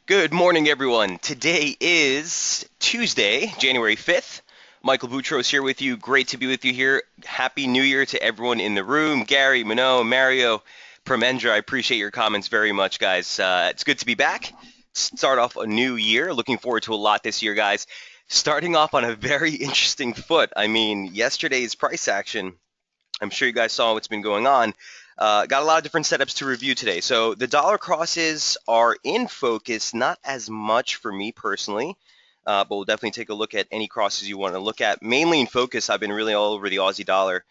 Good morning, everyone. Today is Tuesday, January 5th. Michael Boutros here with you. Great to be with you here. Happy New Year to everyone in the room. Gary, Minot, Mario, Premendra, I appreciate your comments very much, guys. It's good to be back. Start off a new year. Looking forward to a lot this year, guys. Starting off on a very interesting foot. I mean, yesterday's price action, I'm sure you guys saw what's been going on. Got a lot of different setups to review today. So the dollar crosses are in focus, not as much for me personally, but we'll definitely take a look at any crosses you want to look at. Mainly in focus, I've been really all over the Aussie dollar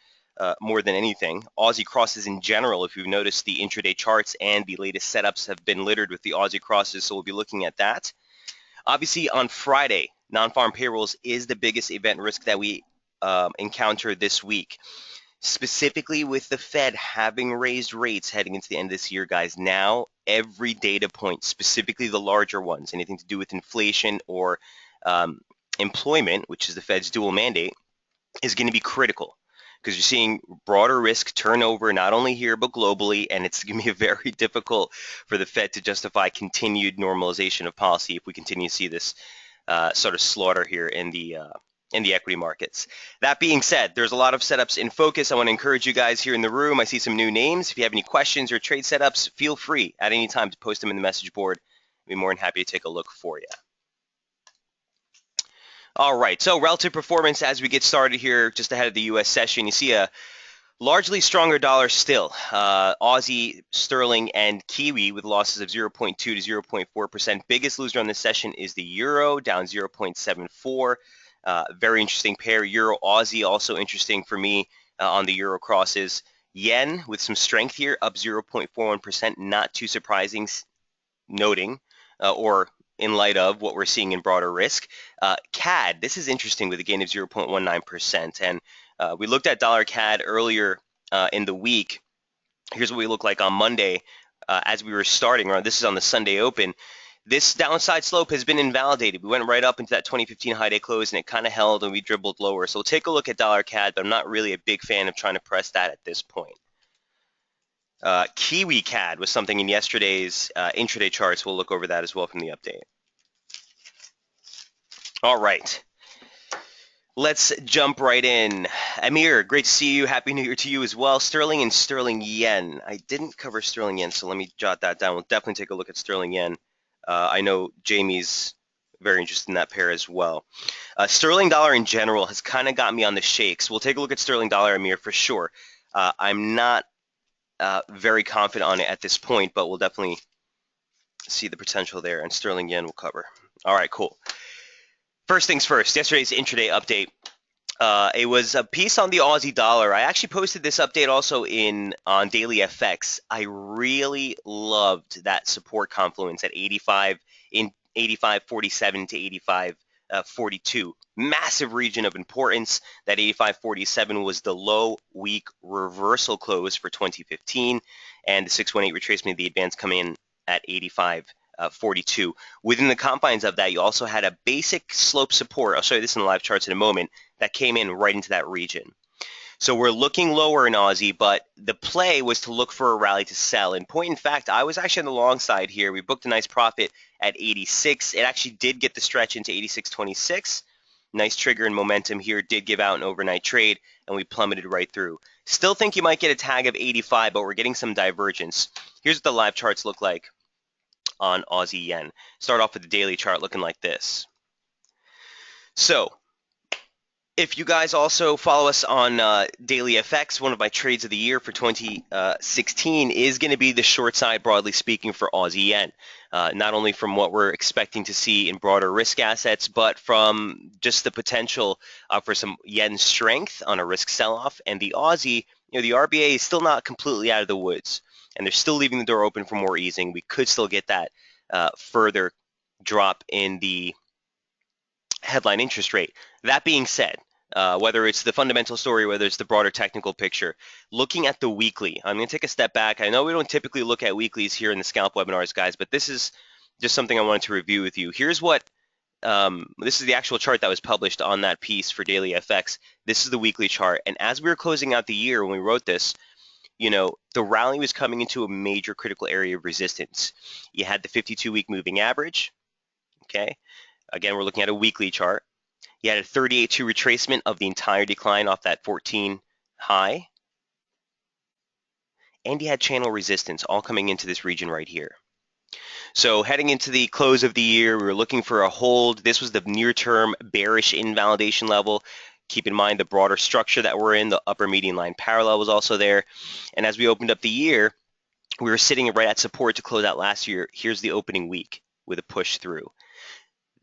more than anything. Aussie crosses in general, if you've noticed, the intraday charts and the latest setups have been littered with the Aussie crosses, so we'll be looking at that. Obviously, on Friday, non-farm payrolls is the biggest event risk that we encounter this week. Specifically with the Fed having raised rates heading into the end of this year, guys, now every data point, specifically the larger ones, anything to do with inflation or employment, which is the Fed's dual mandate, is going to be critical because you're seeing broader risk turnover not only here but globally, and it's going to be very difficult for the Fed to justify continued normalization of policy if we continue to see this sort of slaughter here in the equity markets. That being said, there's a lot of setups in focus. I want to encourage you guys here in the room. I see some new names. If you have any questions or trade setups, feel free at any time to post them in the message board. I'd be more than happy to take a look for you. All right, so relative performance as we get started here just ahead of the U.S. session. You see a largely stronger dollar still. Aussie, sterling, and Kiwi with losses of 0.2 to 0.4%. Biggest loser on this session is the euro, down 0.74. Very interesting pair. Euro Aussie also interesting for me on the euro crosses. Yen with some strength here, up 0.41%. Not too surprising, noting or in light of what we're seeing in broader risk. CAD, this is interesting with a gain of 0.19%. And we looked at dollar CAD earlier in the week. Here's what we look like on Monday as we were starting. This is on the Sunday open. This downside slope has been invalidated. We went right up into that 2015 high day close, and it kind of held, and we dribbled lower. So we'll take a look at dollar CAD, but I'm not really a big fan of trying to press that at this point. Kiwi CAD was something in yesterday's intraday charts. We'll look over that as well from the update. All right. Let's jump right in. Amir, great to see you. Happy New Year to you as well. Sterling and sterling yen. I didn't cover sterling yen, so let me jot that down. We'll definitely take a look at sterling yen. I know Jamie's very interested in that pair as well. Sterling dollar in general has kind of got me on the shakes. We'll take a look at sterling dollar, Amir, for sure. I'm not very confident on it at this point, but we'll definitely see the potential there, and sterling yen will cover. All right, cool. First things first, yesterday's intraday update. It was a piece on the Aussie dollar. I actually posted this update also on Daily FX. I really loved that support confluence at 85.47 to 85.42. Massive region of importance. That 85.47 was the low week reversal close for 2015, and the 618 retracement of the advance come in at 85.42. Within the confines of that, you also had a basic slope support. I'll show you this in the live charts in a moment. That came in right into that region. So we're looking lower in Aussie, but the play was to look for a rally to sell. In point in fact, I was actually on the long side here. We booked a nice profit at 86. It actually did get the stretch into 86.26. Nice trigger and momentum here. Did give out an overnight trade, and we plummeted right through. Still think you might get a tag of 85, but we're getting some divergence. Here's what the live charts look like on Aussie Yen. Start off with the daily chart looking like this. So if you guys also follow us on Daily FX, one of my trades of the year for 2016 is going to be the short side, broadly speaking, for Aussie Yen. Not only from what we're expecting to see in broader risk assets, but from just the potential for some yen strength on a risk sell-off. And the Aussie, the RBA is still not completely out of the woods, and they're still leaving the door open for more easing. We could still get that further drop in the headline interest rate. That being said, whether it's the fundamental story, whether it's the broader technical picture, looking at the weekly, I'm going to take a step back. I know we don't typically look at weeklies here in the scalp webinars, guys, but this is just something I wanted to review with you. Here's what, this is the actual chart that was published on that piece for Daily FX. This is the weekly chart. And as we were closing out the year when we wrote this, the rally was coming into a major critical area of resistance. You had the 52-week moving average, okay? Again, we're looking at a weekly chart. You had a 38-2 retracement of the entire decline off that 14 high. And you had channel resistance all coming into this region right here. So heading into the close of the year, we were looking for a hold. This was the near-term bearish invalidation level. Keep in mind the broader structure that we're in. The upper median line parallel was also there. And as we opened up the year, we were sitting right at support to close out last year. Here's the opening week with a push through.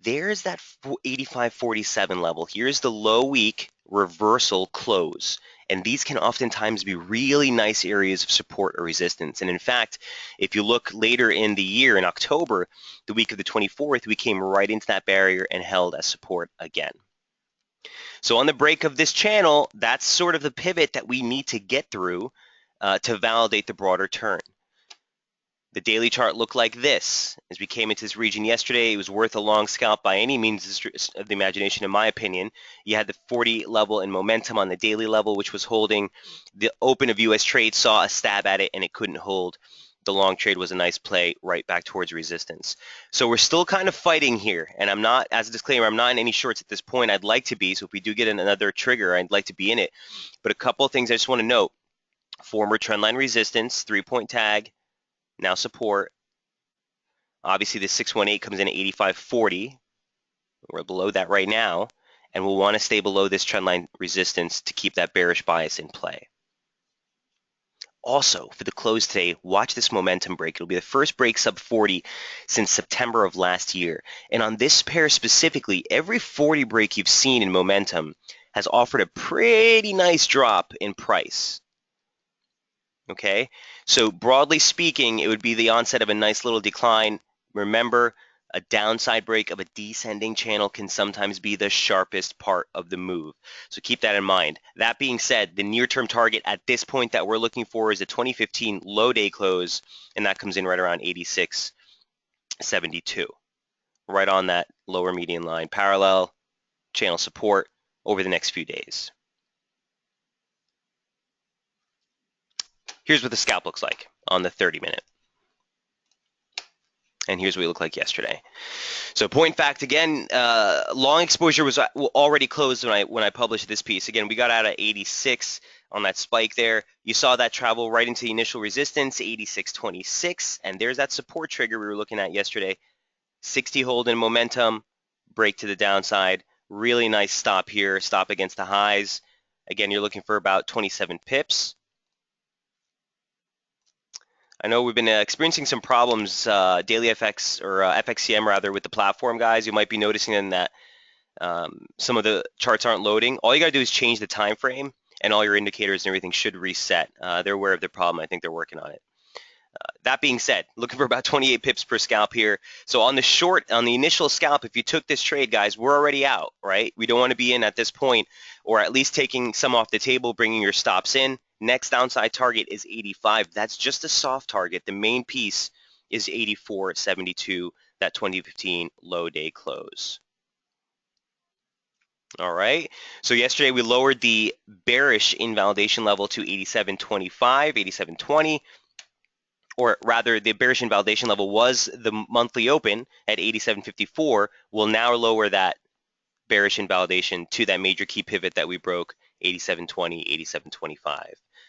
There's that 85.47 level. Here's the low week reversal close. And these can oftentimes be really nice areas of support or resistance. And in fact, if you look later in the year, in October, the week of the 24th, we came right into that barrier and held as support again. So on the break of this channel, that's sort of the pivot that we need to get through to validate the broader turn. The daily chart looked like this. As we came into this region yesterday, it was worth a long scalp by any means of the imagination, in my opinion. You had the 40 level in momentum on the daily level, which was holding. The open of U.S. trade saw a stab at it, and it couldn't hold. The long trade was a nice play right back towards resistance. So we're still kind of fighting here, and I'm not, as a disclaimer, I'm not in any shorts at this point. I'd like to be, so if we do get another trigger, I'd like to be in it. But a couple of things I just want to note. Former trendline resistance, 3-point tag, now support. Obviously, the 618 comes in at 85.40. We're below that right now, and we'll want to stay below this trendline resistance to keep that bearish bias in play. Also, for the close today, watch this momentum break. It'll be the first break sub 40 since September of last year. And on this pair specifically, every 40 break you've seen in momentum has offered a pretty nice drop in price. Okay, so broadly speaking, it would be the onset of a nice little decline. Remember, a downside break of a descending channel can sometimes be the sharpest part of the move. So keep that in mind. That being said, the near-term target at this point that we're looking for is a 2015 low day close, and that comes in right around 86.72, right on that lower median line parallel, channel support over the next few days. Here's what the scalp looks like on the 30-minute. And here's what it looked like yesterday. So point fact again, long exposure was already closed when I published this piece. Again, we got out at 86 on that spike there. You saw that travel right into the initial resistance, 86.26, and there's that support trigger we were looking at yesterday. 60 hold in momentum, break to the downside. Really nice stop here, stop against the highs. Again, you're looking for about 27 pips. I know we've been experiencing some problems, daily FX or FXCM rather, with the platform, guys. You might be noticing that some of the charts aren't loading. All you got to do is change the time frame, and all your indicators and everything should reset. They're aware of the problem. I think they're working on it. That being said, looking for about 28 pips per scalp here. So on the initial scalp, if you took this trade, guys, we're already out, right? We don't want to be in at this point, or at least taking some off the table, bringing your stops in. Next downside target is 85. That's just a soft target. The main piece is 84.72, that 2015 low day close. All right. So yesterday we lowered the bearish invalidation level to 87.25, 87.20. Or rather, the bearish invalidation level was the monthly open at 87.54. We'll now lower that bearish invalidation to that major key pivot that we broke, 87.20, 87.25.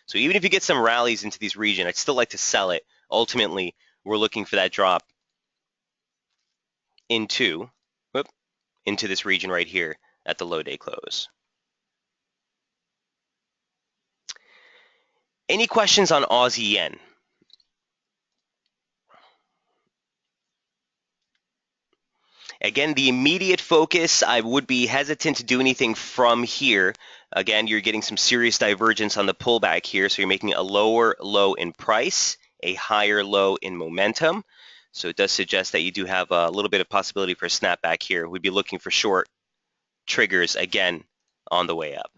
So even if you get some rallies into these regions, I'd still like to sell it. Ultimately, we're looking for that drop into this region right here at the low day close. Any questions on Aussie Yen? Again, the immediate focus, I would be hesitant to do anything from here. Again, you're getting some serious divergence on the pullback here, so you're making a lower low in price, a higher low in momentum. So it does suggest that you do have a little bit of possibility for a snapback here. We'd be looking for short triggers, again, on the way up.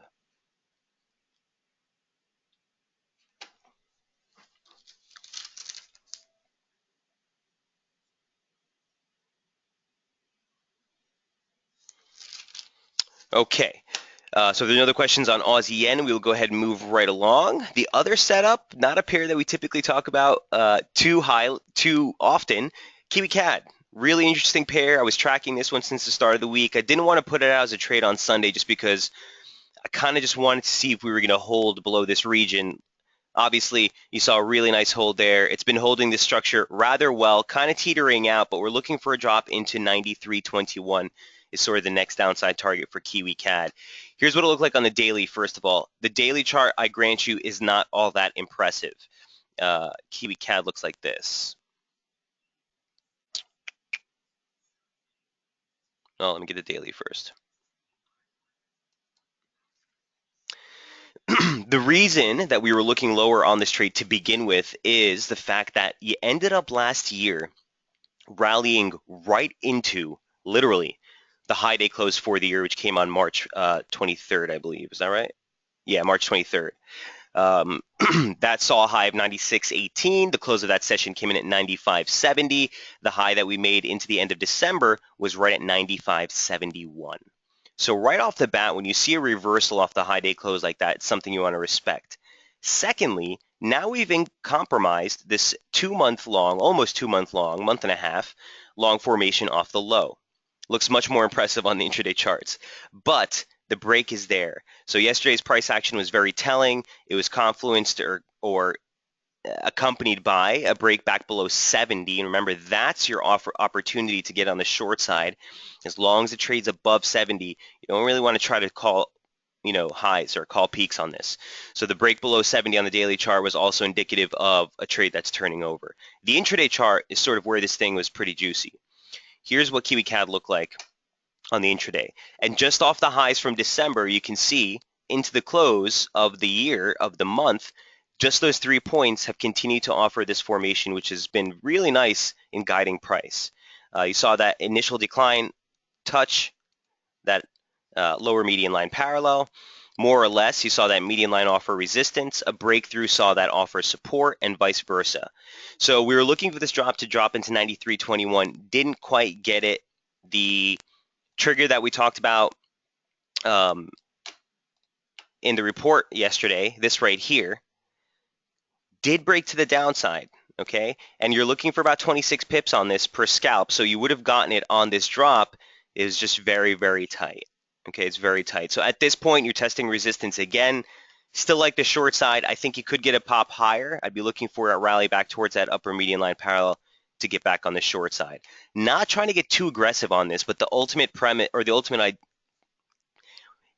Okay, So if there are no other questions on Aussie Yen, we will go ahead and move right along. The other setup, not a pair that we typically talk about too often, Kiwi CAD. Really interesting pair. I was tracking this one since the start of the week. I didn't want to put it out as a trade on Sunday just because I kind of just wanted to see if we were going to hold below this region. Obviously, you saw a really nice hold there. It's been holding this structure rather well, kind of teetering out, but we're looking for a drop into 93.21 is sort of the next downside target for Kiwi CAD. Here's what it looked like on the daily, first of all. The daily chart, I grant you, is not all that impressive. Kiwi CAD looks like this. Oh, let me get the daily first. The reason that we were looking lower on this trade to begin with is the fact that you ended up last year rallying right into, literally, the high day close for the year, which came on March 23rd, I believe. Is that right? Yeah, March 23rd. That saw a high of 96.18. The close of that session came in at 95.70. The high that we made into the end of December was right at 95.71. So right off the bat, when you see a reversal off the high day close like that, it's something you want to respect. Secondly, now we've compromised this 2-month long, almost 2-month long, month and a half, long formation off the low. Looks much more impressive on the intraday charts. But the break is there. So yesterday's price action was very telling. It was confluenced or accompanied by a break back below 70. And remember, that's your opportunity to get on the short side. As long as it trades above 70, you don't really want to try to call highs or call peaks on this. So the break below 70 on the daily chart was also indicative of a trade that's turning over. The intraday chart is sort of where this thing was pretty juicy. Here's what Kiwi CAD looked like on the intraday. And just off the highs from December, you can see into the close of the year, of the month, just those 3 points have continued to offer this formation, which has been really nice in guiding price. You saw that initial decline touch that lower median line parallel. More or less, you saw that median line offer resistance. A breakthrough saw that offer support, and vice versa. So we were looking for this drop to drop into 93.21. Didn't quite get it. The trigger that we talked about in the report yesterday, this right here, did break to the downside, okay? And you're looking for about 26 pips on this per scalp, so you would have gotten it on this drop. It is just very, very tight, okay? It's very tight. So at this point, you're testing resistance again. Still like the short side. I think you could get a pop higher. I'd be looking for a rally back towards that upper median line parallel to get back on the short side. Not trying to get too aggressive on this, but the ultimate premise, or the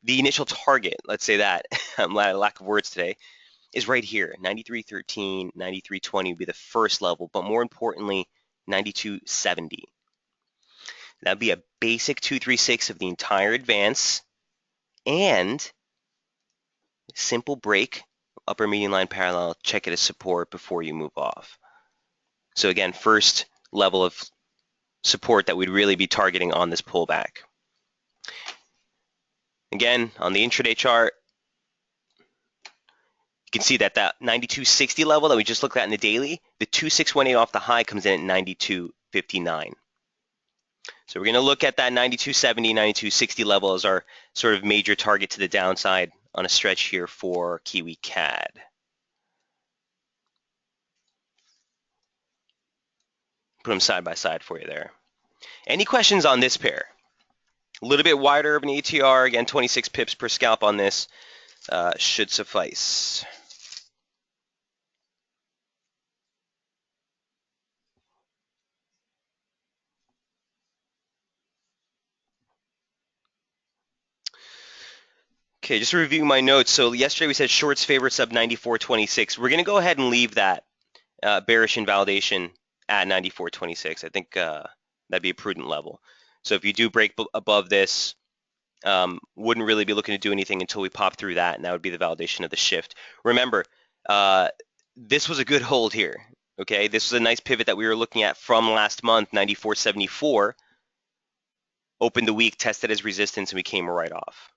initial target, let's say that, I'm lack of words today, is right here. 93.13, 93.20 would be the first level, but more importantly, 92.70. That'd be a basic 236 of the entire advance, and simple break, upper median line parallel, check it as support before you move off. So again, first level of support that we'd really be targeting on this pullback. Again, on the intraday chart, you can see that 92.60 level that we just looked at in the daily, the 2618 off the high comes in at 92.59. So we're going to look at that 92.70, 92.60 level as our sort of major target to the downside on a stretch here for Kiwi CAD. Put them side by side for you there. Any questions on this pair? A little bit wider of an ATR, again, 26 pips per scalp on this should suffice. Okay, just to review my notes. So yesterday we said shorts favor sub 94.26. We're going to go ahead and leave that bearish invalidation at 94.26. I think that'd be a prudent level. So if you do break above this, wouldn't really be looking to do anything until we pop through that, and that would be the validation of the shift. Remember, this was a good hold here. Okay, this was a nice pivot that we were looking at from last month, 94.74. Opened the week, tested as resistance, and we came right off.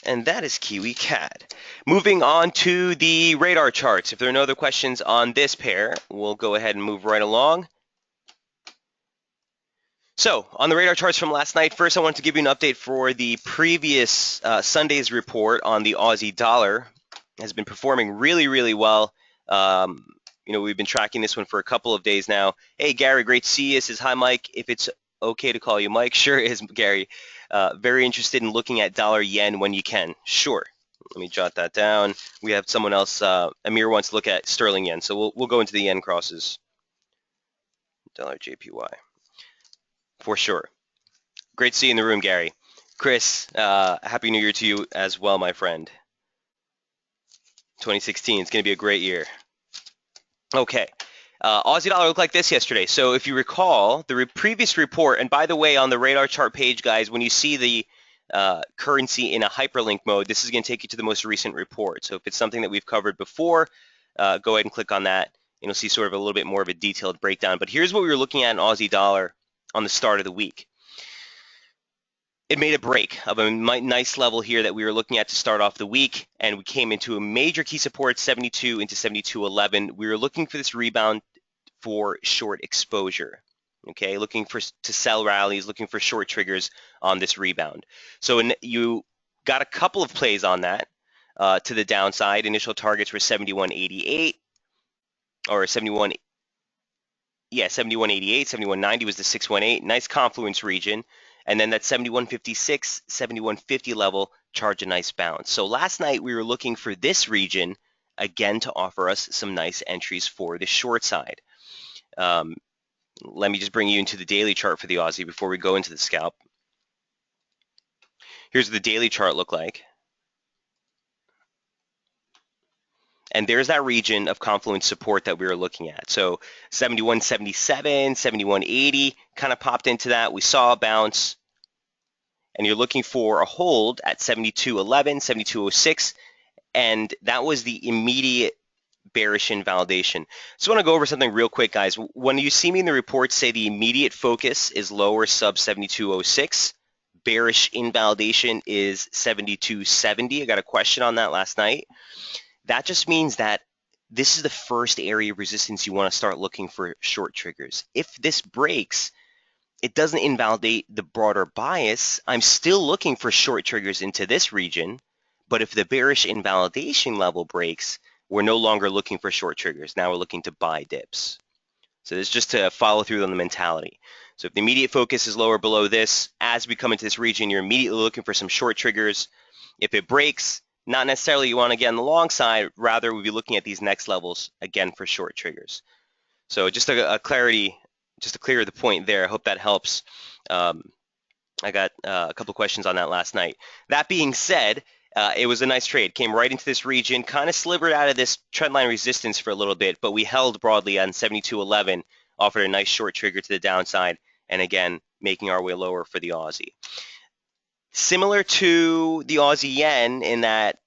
And that is Kiwi CAD. Moving on to the radar charts. If there are no other questions on this pair, we'll go ahead and move right along. So on the radar charts from last night, first I wanted to give you an update for the previous Sunday's report on the Aussie dollar. It has been performing really, really well. We've been tracking this one for a couple of days now. Hey, Gary, great to see you. Says, hi, Mike. If it's okay to call you Mike, sure is, Gary. Very interested in looking at dollar yen when you can. Sure. Let me jot that down. We have someone else. Amir wants to look at sterling yen, so we'll go into the yen crosses. Dollar JPY. For sure. Great to see you in the room, Gary. Chris, Happy New Year to you as well, my friend. 2016 is going to be a great year. Okay. Aussie dollar looked like this yesterday. So if you recall, the previous report, and by the way, on the radar chart page, guys, when you see the currency in a hyperlink mode, this is going to take you to the most recent report. So if it's something that we've covered before, go ahead and click on that, and you'll see sort of a little bit more of a detailed breakdown. But here's what we were looking at in Aussie dollar on the start of the week. It made a break of a nice level here that we were looking at to start off the week, and we came into a major key support, 72 into 72.11. We were looking for this rebound for short exposure, okay? Looking to sell rallies, looking for short triggers on this rebound. So you got a couple of plays on that to the downside. Initial targets were 71.88 or 71. Yeah, 71.88, 71.90 was the 618. Nice confluence region. And then that 71.56, 71.50 level charged a nice bounce. So last night we were looking for this region, again, to offer us some nice entries for the short side. Let me just bring you into the daily chart for the Aussie before we go into the scalp. Here's what the daily chart look like. And there's that region of confluence support that we were looking at. So 71.77, 71.80 kind of popped into that. We saw a bounce. And you're looking for a hold at 72.11, 72.06. And that was the immediate bearish invalidation. So I want to go over something real quick, guys. When you see me in the report say the immediate focus is lower sub 72.06, bearish invalidation is 72.70. I got a question on that last night. That just means that this is the first area of resistance you want to start looking for short triggers. If this breaks, it doesn't invalidate the broader bias. I'm still looking for short triggers into this region, but if the bearish invalidation level breaks, we're no longer looking for short triggers. Now we're looking to buy dips. So this is just to follow through on the mentality. So if the immediate focus is lower below this, as we come into this region, you're immediately looking for some short triggers. If it breaks, not necessarily you want to get on the long side, rather we'll be looking at these next levels again for short triggers. So just a clarity, just to clear the point there. I hope that helps. I got a couple of questions on that last night. That being said, it was a nice trade. Came right into this region, kind of slivered out of this trendline resistance for a little bit, but we held broadly on 72.11, offered a nice short trigger to the downside, and again, making our way lower for the Aussie. Similar to the Aussie Yen in that,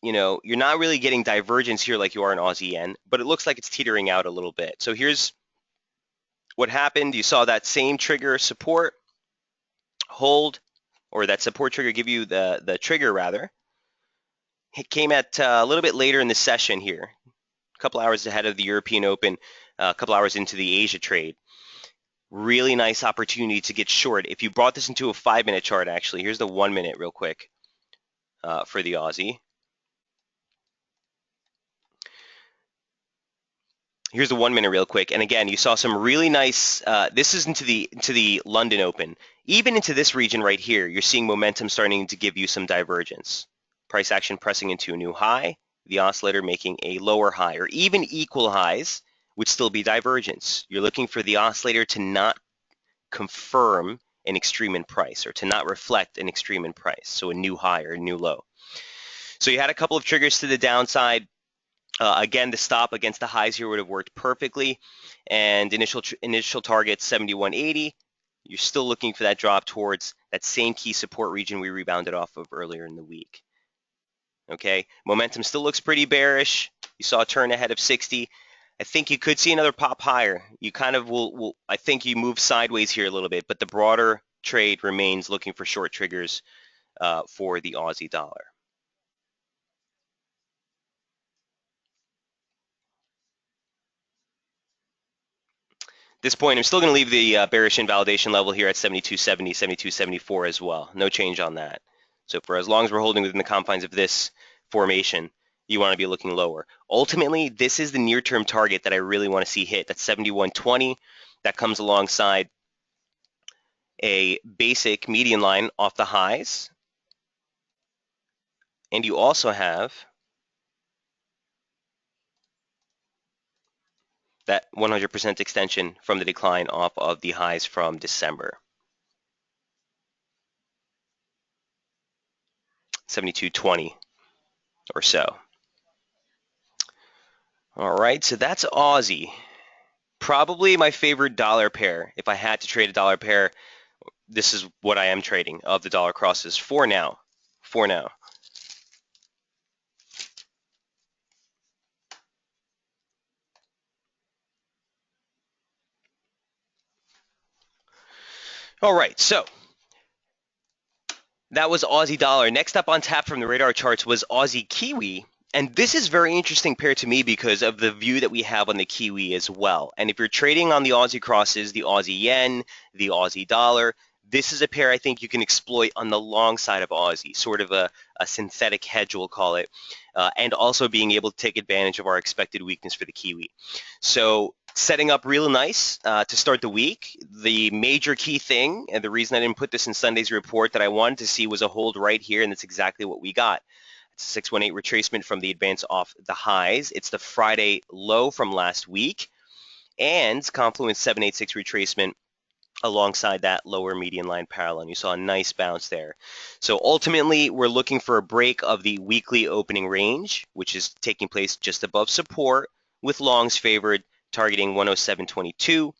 you're not really getting divergence here like you are in Aussie Yen, but it looks like it's teetering out a little bit. So here's what happened. You saw that same trigger support, hold, or that support trigger give you the trigger rather. It came at a little bit later in the session here, a couple hours ahead of the European Open, a couple hours into the Asia trade. Really nice opportunity to get short. If you brought this into a 5-minute chart, actually, here's the 1 minute real quick for the Aussie. Here's the 1 minute real quick. And again, you saw some really nice, this is into the London Open. Even into this region right here, you're seeing momentum starting to give you some divergence. Price action pressing into a new high, the oscillator making a lower high, or even equal highs would still be divergence. You're looking for the oscillator to not confirm an extreme in price, or to not reflect an extreme in price, so a new high or a new low. So you had a couple of triggers to the downside. Again, the stop against the highs here would have worked perfectly, and initial target 71.80. You're still looking for that drop towards that same key support region we rebounded off of earlier in the week. Okay, momentum still looks pretty bearish. You saw a turn ahead of 60. I think you could see another pop higher. You kind of will I think you move sideways here a little bit, but the broader trade remains looking for short triggers for the Aussie dollar. this point, I'm still going to leave the bearish invalidation level here at 72.70, 72.74 as well. No change on that. So for as long as we're holding within the confines of this formation, you want to be looking lower. Ultimately, this is the near-term target that I really want to see hit. That's 71.20. That comes alongside a basic median line off the highs. And you also have that 100% extension from the decline off of the highs from December. 72.20 or so. All right, so that's Aussie. Probably my favorite dollar pair. If I had to trade a dollar pair, this is what I am trading of the dollar crosses for now. For now. All right, so that was Aussie Dollar. Next up on tap from the radar charts was Aussie Kiwi. And this is very interesting pair to me because of the view that we have on the Kiwi as well. And if you're trading on the Aussie crosses, the Aussie Yen, the Aussie Dollar, this is a pair I think you can exploit on the long side of Aussie, sort of a synthetic hedge, we'll call it, and also being able to take advantage of our expected weakness for the Kiwi. So setting up real nice to start the week. The major key thing, and the reason I didn't put this in Sunday's report that I wanted to see was a hold right here, and that's exactly what we got. It's a 618 retracement from the advance off the highs. It's the Friday low from last week, and Confluence 786 retracement alongside that lower median line parallel. And you saw a nice bounce there. So ultimately, we're looking for a break of the weekly opening range, which is taking place just above support, with longs favored, targeting 107.22.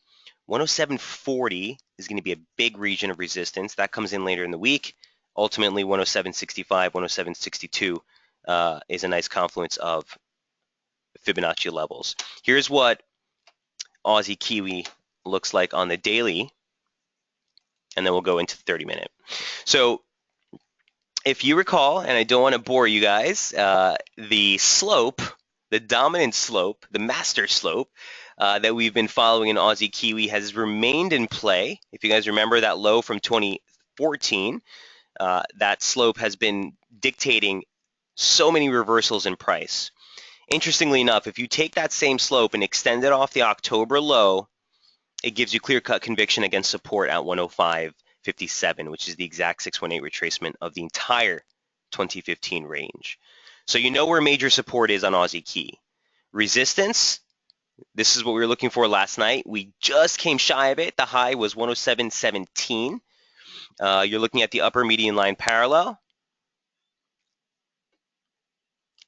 107.40 is going to be a big region of resistance. That comes in later in the week. Ultimately, 107.65, 107.62 is a nice confluence of Fibonacci levels. Here's what Aussie Kiwi looks like on the daily, and then we'll go into the 30-minute. So if you recall, and I don't want to bore you guys, the slope, the dominant slope, the master slope that we've been following in Aussie Kiwi has remained in play. If you guys remember that low from 2014, that slope has been dictating so many reversals in price. Interestingly enough, if you take that same slope and extend it off the October low, it gives you clear-cut conviction against support at 105.57, which is the exact 618 retracement of the entire 2015 range. So you know where major support is on Aussie Key. Resistance, this is what we were looking for last night. We just came shy of it. The high was 107.17. You're looking at the upper median line parallel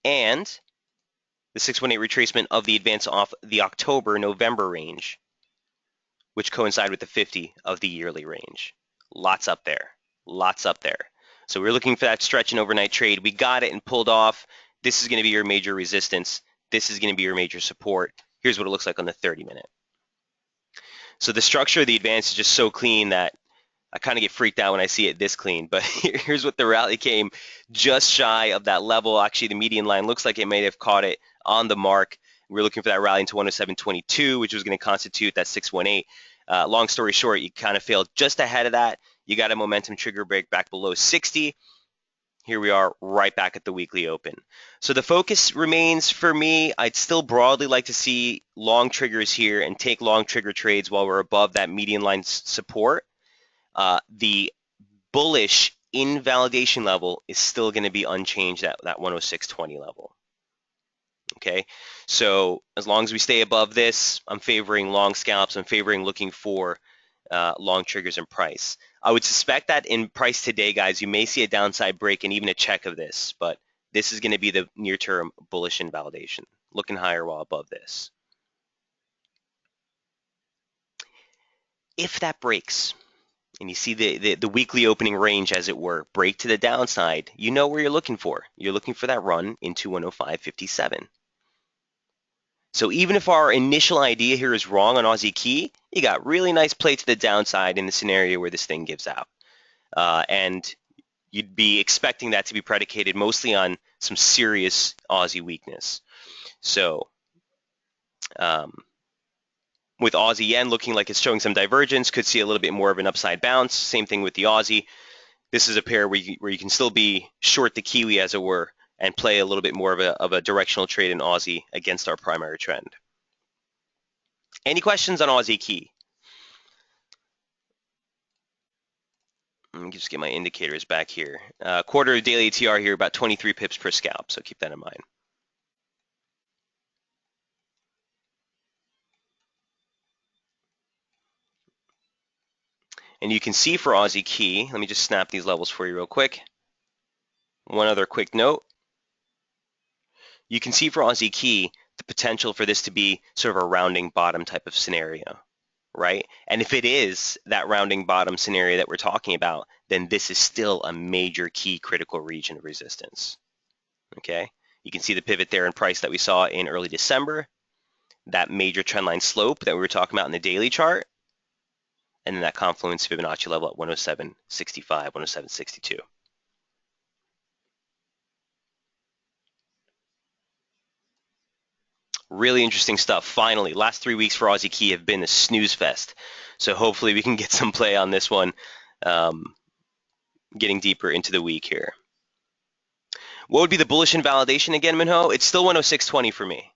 and the 618 retracement of the advance off the October-November range, which coincide with the 50 of the yearly range. Lots up there. Lots up there. So we're looking for that stretch and overnight trade. We got it and pulled off. This is going to be your major resistance. This is going to be your major support. Here's what it looks like on the 30-minute. So the structure of the advance is just so clean that I kind of get freaked out when I see it this clean. But here's what the rally came just shy of that level. Actually, the median line looks like it may have caught it on the mark. We're looking for that rally into 107.22, which was going to constitute that 618. Long story short, you kind of failed just ahead of that. You got a momentum trigger break back below 60. Here we are right back at the weekly open. So the focus remains for me. I'd still broadly like to see long triggers here and take long trigger trades while we're above that median line support. The bullish invalidation level is still going to be unchanged at that 106.20 level. Okay, so as long as we stay above this, I'm favoring long scalps. I'm favoring looking for long triggers in price. I would suspect that in price today, guys, you may see a downside break and even a check of this, but this is going to be the near-term bullish invalidation, looking higher while above this. If that breaks, and you see the weekly opening range, as it were, break to the downside, you know where you're looking for. You're looking for that run into 105.57. So even if our initial idea here is wrong on Aussie Key, you got really nice play to the downside in the scenario where this thing gives out. And you'd be expecting that to be predicated mostly on some serious Aussie weakness. So with Aussie Yen looking like it's showing some divergence, could see a little bit more of an upside bounce. Same thing with the Aussie. This is a pair where you can still be short the Kiwi, as it were, and play a little bit more of a directional trade in Aussie against our primary trend. Any questions on Aussie Key? Let me just get my indicators back here. Quarter daily ATR here, about 23 pips per scalp, so keep that in mind. And you can see for Aussie Key, let me just snap these levels for you real quick. One other quick note. You can see for Aussie Key the potential for this to be sort of a rounding bottom type of scenario, right? And if it is that rounding bottom scenario that we're talking about, then this is still a major key critical region of resistance, okay? You can see the pivot there in price that we saw in early December, that major trendline slope that we were talking about in the daily chart, and then that confluence Fibonacci level at 107.65, 107.62. Really interesting stuff. Finally, last 3 weeks for Aussie Key have been a snooze fest. So hopefully we can get some play on this one, getting deeper into the week here. What would be the bullish invalidation again, Minho? It's still 106.20 for me.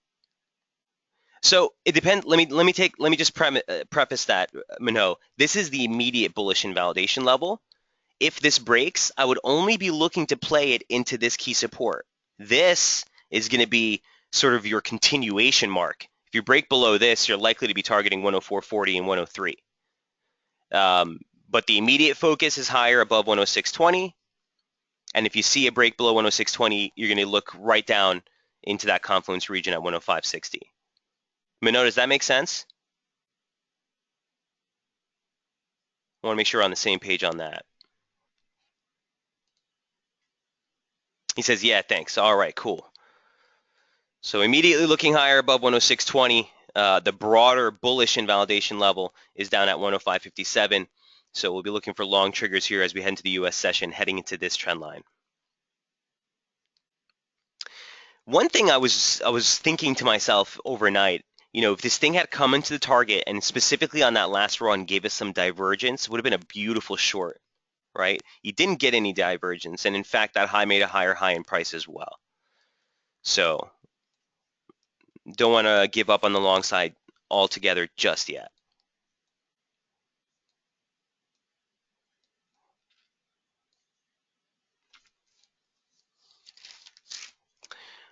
So it depends. Let me just preface that, Minho. This is the immediate bullish invalidation level. If this breaks, I would only be looking to play it into this key support. This is going to be sort of your continuation mark. If you break below this, you're likely to be targeting 104.40 and 103. But the immediate focus is higher above 106.20. And if you see a break below 106.20, you're going to look right down into that confluence region at 105.60. Minot, does that make sense? I want to make sure we're on the same page on that. He says, yeah, thanks. All right, cool. So immediately looking higher above 106.20. The broader bullish invalidation level is down at 105.57. So we'll be looking for long triggers here as we head into the US session, heading into this trend line. One thing I was thinking to myself overnight, you know, if this thing had come into the target and specifically on that last run gave us some divergence, it would have been a beautiful short, right? You didn't get any divergence, and in fact, that high made a higher high in price as well. So don't want to give up on the long side altogether just yet.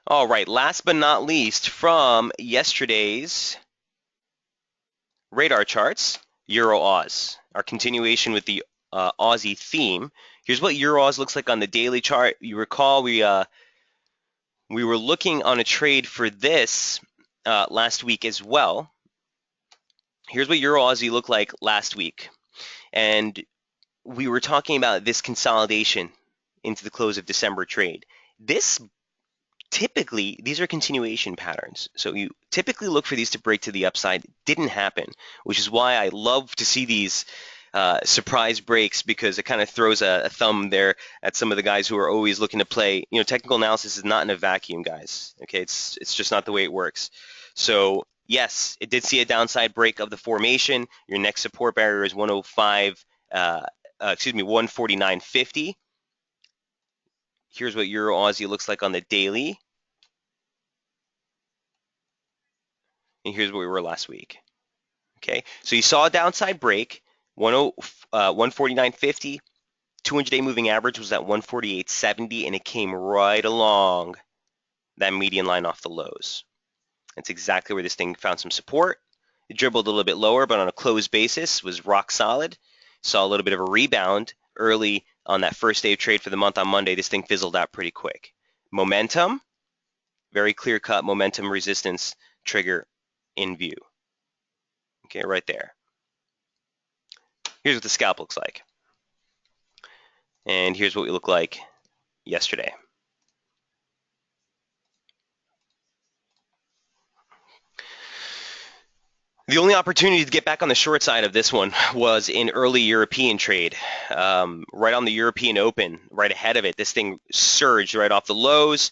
All right, last but not least, from yesterday's radar charts, Euro-Aus, our continuation with the Aussie theme. Here's what Euro-Aus looks like on the daily chart. You recall we were looking on a trade for this last week as well. Here's what Euro-Aussie looked like last week. And we were talking about this consolidation into the close of December trade. Typically, these are continuation patterns. So you typically look for these to break to the upside. It didn't happen, which is why I love to see these surprise breaks, because it kind of throws a thumb there at some of the guys who are always looking to play. You know, technical analysis is not in a vacuum, guys. Okay, it's just not the way it works. So yes, it did see a downside break of the formation. Your next support barrier is 149.50. Here's what Euro Aussie looks like on the daily. And here's where we were last week. Okay, so you saw a downside break, 149.50. 200-day moving average was at 148.70, and it came right along that median line off the lows. That's exactly where this thing found some support. It dribbled a little bit lower, but on a closed basis was rock solid. Saw a little bit of a rebound early on that first day of trade for the month on Monday. This thing fizzled out pretty quick. Momentum, very clear-cut momentum resistance trigger in view. Okay, right there. Here's what the scalp looks like. And here's what we look like yesterday. The only opportunity to get back on the short side of this one was in early European trade, right on the European Open, right ahead of it. This thing surged right off the lows.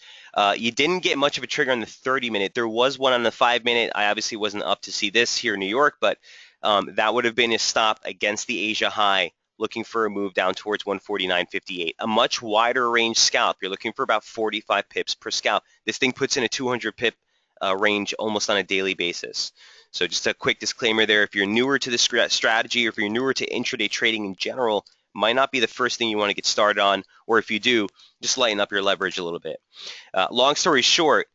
You didn't get much of a trigger on the 30-minute. There was one on the 5-minute. I obviously wasn't up to see this here in New York, but that would have been a stop against the Asia high, looking for a move down towards 149.58. A much wider range scalp. You're looking for about 45 pips per scalp. This thing puts in a 200 pip range almost on a daily basis. So just a quick disclaimer there, if you're newer to this strategy or if you're newer to intraday trading in general, might not be the first thing you want to get started on, or if you do, just lighten up your leverage a little bit. Long story short,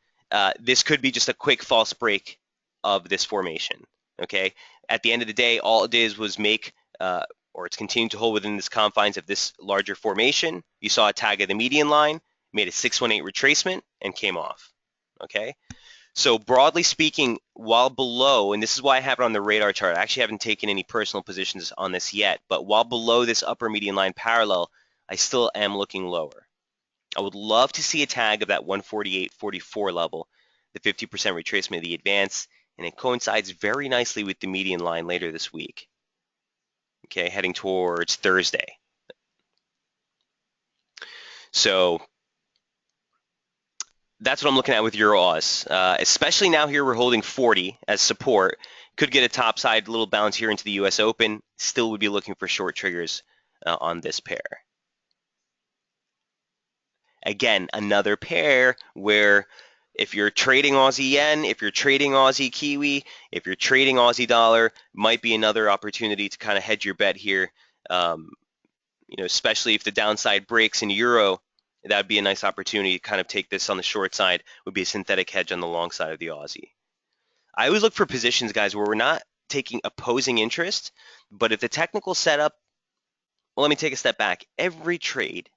this could be just a quick false break of this formation, okay? At the end of the day, all it did was make, or it's continuing to hold within this confines of this larger formation. You saw a tag of the median line, made a 618 retracement, and came off, okay? So broadly speaking, while below, and this is why I have it on the radar chart, I actually haven't taken any personal positions on this yet, but while below this upper median line parallel, I still am looking lower. I would love to see a tag of that 148.44 level, the 50% retracement of the advance, and it coincides very nicely with the median line later this week. Okay, heading towards Thursday. So that's what I'm looking at with Euro Aus. Especially now here we're holding 40 as support. Could get a topside little bounce here into the US Open. Still would be looking for short triggers on this pair. Again, another pair where if you're trading Aussie Yen, if you're trading Aussie Kiwi, if you're trading Aussie Dollar, might be another opportunity to kind of hedge your bet here. Especially if the downside breaks in Euro, that would be a nice opportunity to kind of take this on the short side, would be a synthetic hedge on the long side of the Aussie. I always look for positions, guys, where we're not taking opposing interest, but if the technical setup, well, let me take a step back. Every trade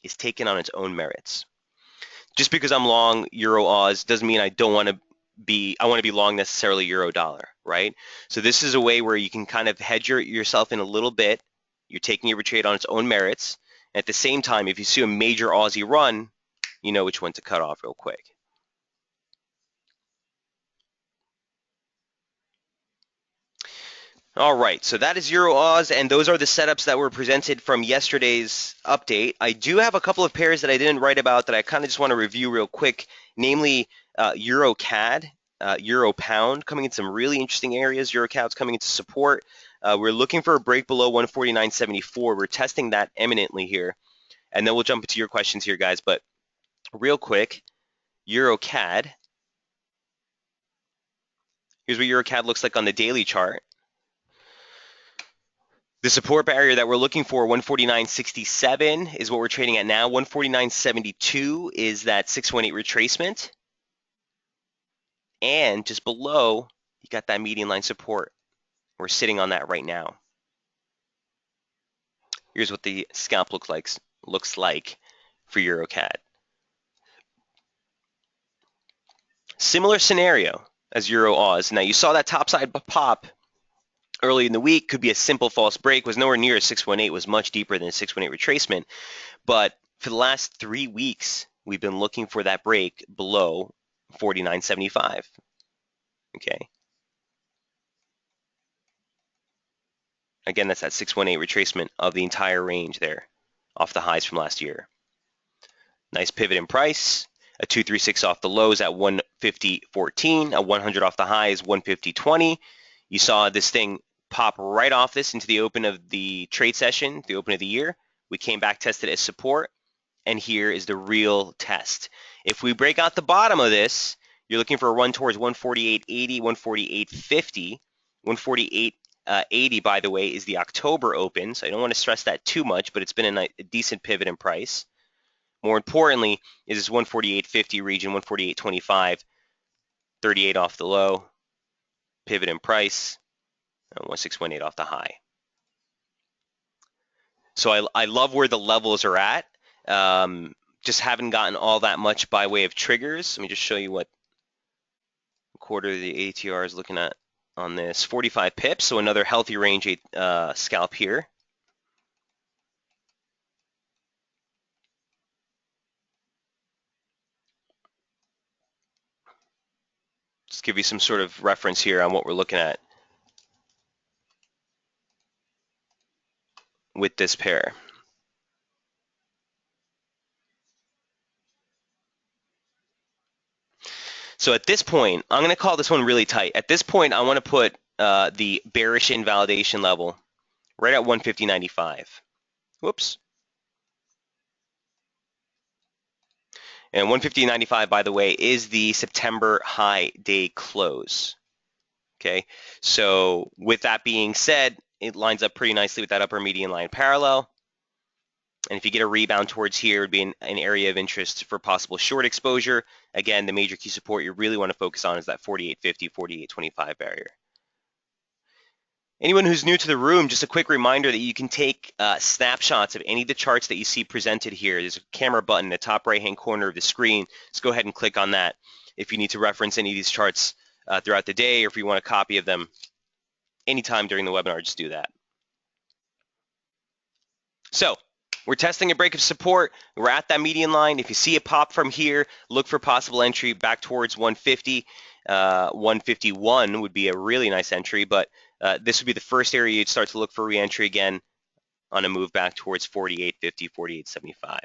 is taken on its own merits. Just because I'm long Euro Aus doesn't mean I don't want to be, I want to be long necessarily Euro Dollar, right? So this is a way where you can kind of hedge yourself in a little bit. You're taking every trade on its own merits. At the same time, if you see a major Aussie run, you know which one to cut off real quick. All right, so that is Euro Aus, and those are the setups that were presented from yesterday's update. I do have a couple of pairs that I didn't write about that I kind of just want to review real quick, namely Euro CAD, Euro Pound, coming in some really interesting areas. Euro CAD's coming into support. We're looking for a break below 149.74. We're testing that eminently here. And then we'll jump into your questions here, guys. But real quick, EuroCAD. Here's what EuroCAD looks like on the daily chart. The support barrier that we're looking for, 149.67, is what we're trading at now. 149.72 is that 618 retracement. And just below, you got that median line support. We're sitting on that right now. Here's what the scalp looks like for EuroCAD. Similar scenario as Euro Aus. Now you saw that topside pop early in the week. Could be a simple false break. Was nowhere near a 618. Was much deeper than a 618 retracement. But for the last 3 weeks, we've been looking for that break below 49.75. Okay. Again, that's that 618 retracement of the entire range there off the highs from last year. Nice pivot in price. A 236 off the lows at 150.14. A 100 off the highs, 150.20. You saw this thing pop right off this into the open of the trade session, the open of the year. We came back, tested as support, and here is the real test. If we break out the bottom of this, you're looking for a run towards 148.80, 148.50. 148.80, by the way, is the October open, so I don't want to stress that too much, but it's been a decent pivot in price. More importantly, is this 148.50 region, 148.25, 38 off the low, pivot in price, 1618 off the high. So I love where the levels are at. Just haven't gotten all that much by way of triggers. Let me just show you what quarter the ATR is looking at on this. 45 pips, so another healthy range scalp here. Just give you some sort of reference here on what we're looking at. with this pair. So at this point, I'm going to call this one really tight. At this point, I want to put the bearish invalidation level right at 150.95. Whoops. And 150.95, by the way, is the September high day close. Okay, so with that being said, it lines up pretty nicely with that upper median line parallel. And if you get a rebound towards here, it would be an area of interest for possible short exposure. Again, the major key support you really want to focus on is that 48.50, 48.25 barrier. Anyone who's new to the room, just a quick reminder that you can take snapshots of any of the charts that you see presented here. There's a camera button in the top right-hand corner of the screen. Just go ahead and click on that if you need to reference any of these charts throughout the day, or if you want a copy of them anytime during the webinar, just do that. So we're testing a break of support. We're at that median line. If you see a pop from here, look for possible entry back towards 150. 151 would be a really nice entry, but this would be the first area you'd start to look for re-entry again on a move back towards 48.50, 48.75.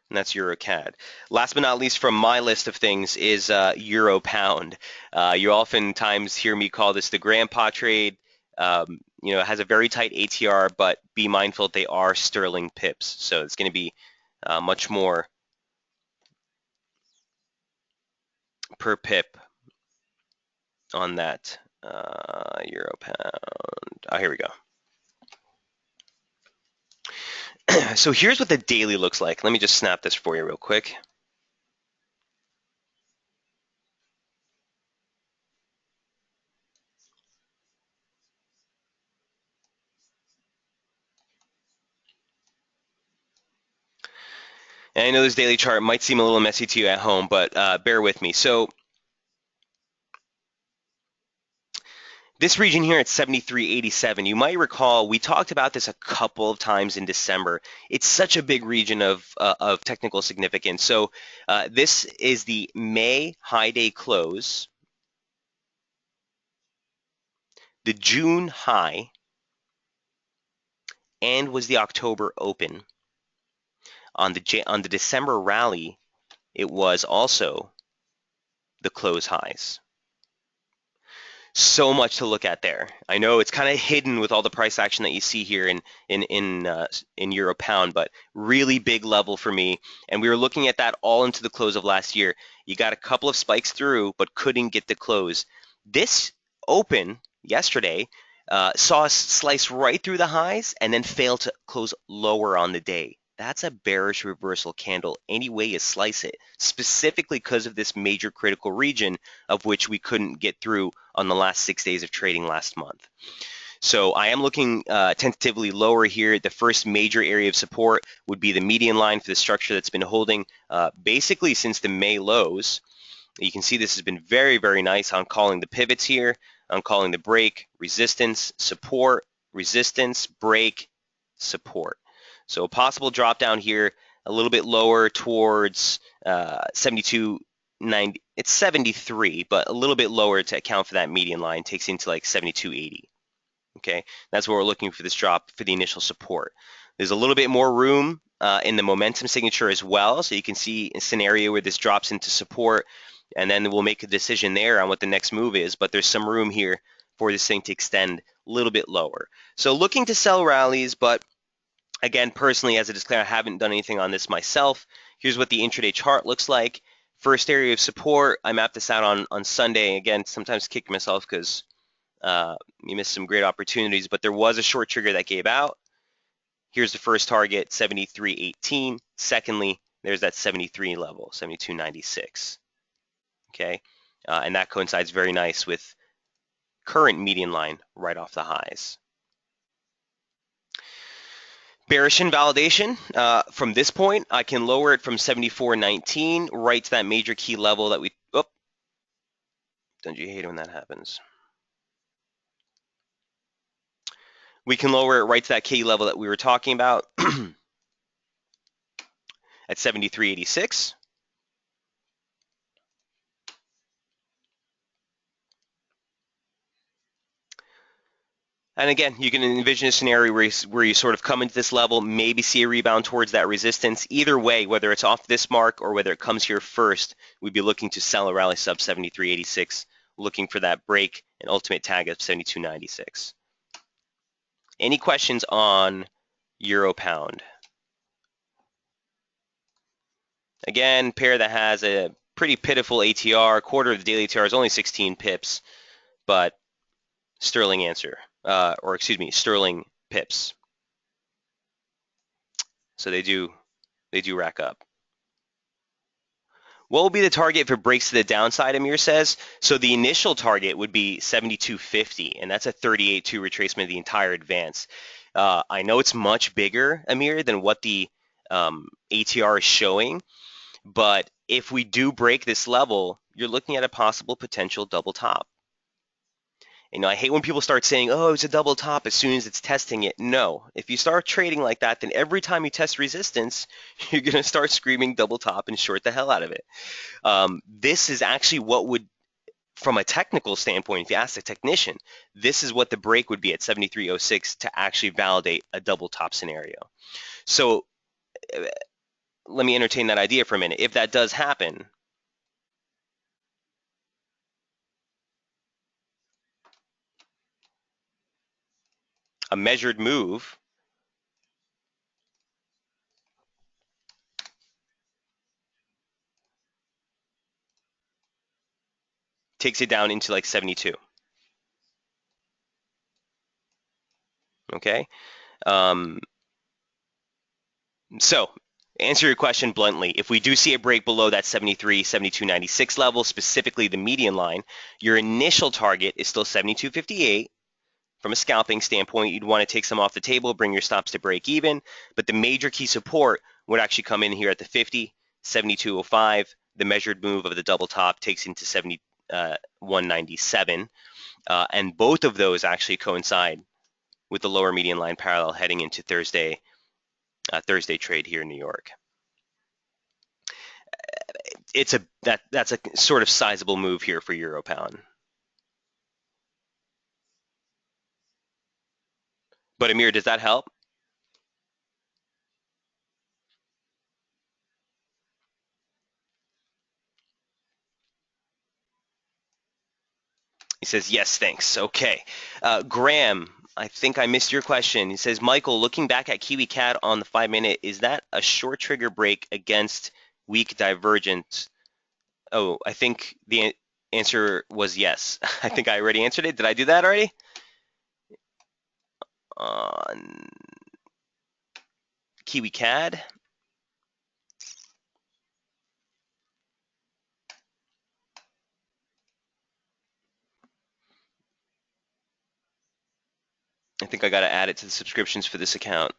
And that's Euro CAD. Last but not least from my list of things is Euro Pound. You oftentimes hear me call this the grandpa trade. You know, it has a very tight ATR, but be mindful they are sterling pips. So it's going to be much more per pip on that Euro Pound. Oh, here we go. So here's what the daily looks like. Let me just snap this for you real quick. And I know this daily chart might seem a little messy to you at home, but bear with me. So this region here at 73.87, you might recall we talked about this a couple of times in December. It's such a big region of technical significance. So this is the May high day close, the June high, and was the October open. On the December rally, it was also the close highs. So much to look at there. I know it's kind of hidden with all the price action that you see here in Euro Pound, but really big level for me. And we were looking at that all into the close of last year. You got a couple of spikes through, but couldn't get the close. This open yesterday saw us slice right through the highs and then fail to close lower on the day. That's a bearish reversal candle any way you slice it, specifically because of this major critical region of which we couldn't get through on the last 6 days of trading last month. So I am looking tentatively lower here. The first major area of support would be the median line for the structure that's been holding basically since the May lows. You can see this has been very, very nice on calling the pivots here, on calling the break, resistance, support, resistance, break, support. So a possible drop down here, a little bit lower towards 72.90. It's 73, but a little bit lower to account for that median line. Takes into like 72.80. Okay, that's what we're looking for this drop for the initial support. There's a little bit more room in the momentum signature as well. So you can see a scenario where this drops into support, and then we'll make a decision there on what the next move is. But there's some room here for this thing to extend a little bit lower. So looking to sell rallies, but again, personally, as a disclaimer, I haven't done anything on this myself. Here's what the intraday chart looks like. First area of support, I mapped this out on Sunday. Again, sometimes kick myself because you missed some great opportunities, but there was a short trigger that gave out. Here's the first target, 73.18. Secondly, there's that 73 level, 72.96. Okay, and that coincides very nice with current median line right off the highs. Bearish invalidation, from this point, I can lower it from 74.19 right to that major key level that we, oh, don't you hate it when that happens? We can lower it right to that key level that we were talking about at 73.86. And again, you can envision a scenario where you sort of come into this level, maybe see a rebound towards that resistance. Either way, whether it's off this mark or whether it comes here first, we'd be looking to sell a rally sub 73.86, looking for that break and ultimate tag of 72.96. Any questions on euro pound? Again, pair that has a pretty pitiful ATR. Quarter of the daily ATR is only 16 pips, but sterling answer, sterling pips. So they do rack up. What will be the target if it breaks to the downside, Amir says? So the initial target would be 72.50, and that's a 38.2 retracement of the entire advance. I know it's much bigger, Amir, than what the ATR is showing, but if we do break this level, you're looking at a possible potential double top. I hate when people start saying, oh, it's a double top as soon as it's testing it. No. If you start trading like that, then every time you test resistance, you're going to start screaming double top and short the hell out of it. This is actually what would, from a technical standpoint, if you ask the technician, this is what the break would be at 73.06 to actually validate a double top scenario. So let me entertain that idea for a minute. If that does happen, a measured move takes it down into like 72. Okay. So answer your question bluntly. If we do see a break below that 73, 72.96 level, specifically the median line, your initial target is still 72.58. From a scalping standpoint, you'd want to take some off the table, bring your stops to break even. But the major key support would actually come in here at the 50, 72.05. The measured move of the double top takes into 71.97. And both of those actually coincide with the lower median line parallel heading into Thursday trade here in New York. That's a sort of sizable move here for euro pound. But Amir, does that help? He says, yes, thanks. Okay. Graham, I think I missed your question. He says, Michael, looking back at Kiwi CAD on the 5-minute, is that a short trigger break against weak divergence? Oh, I think the answer was yes. I think I already answered it. Did I do that already? On Kiwi CAD. I think I got to add it to the subscriptions for this account.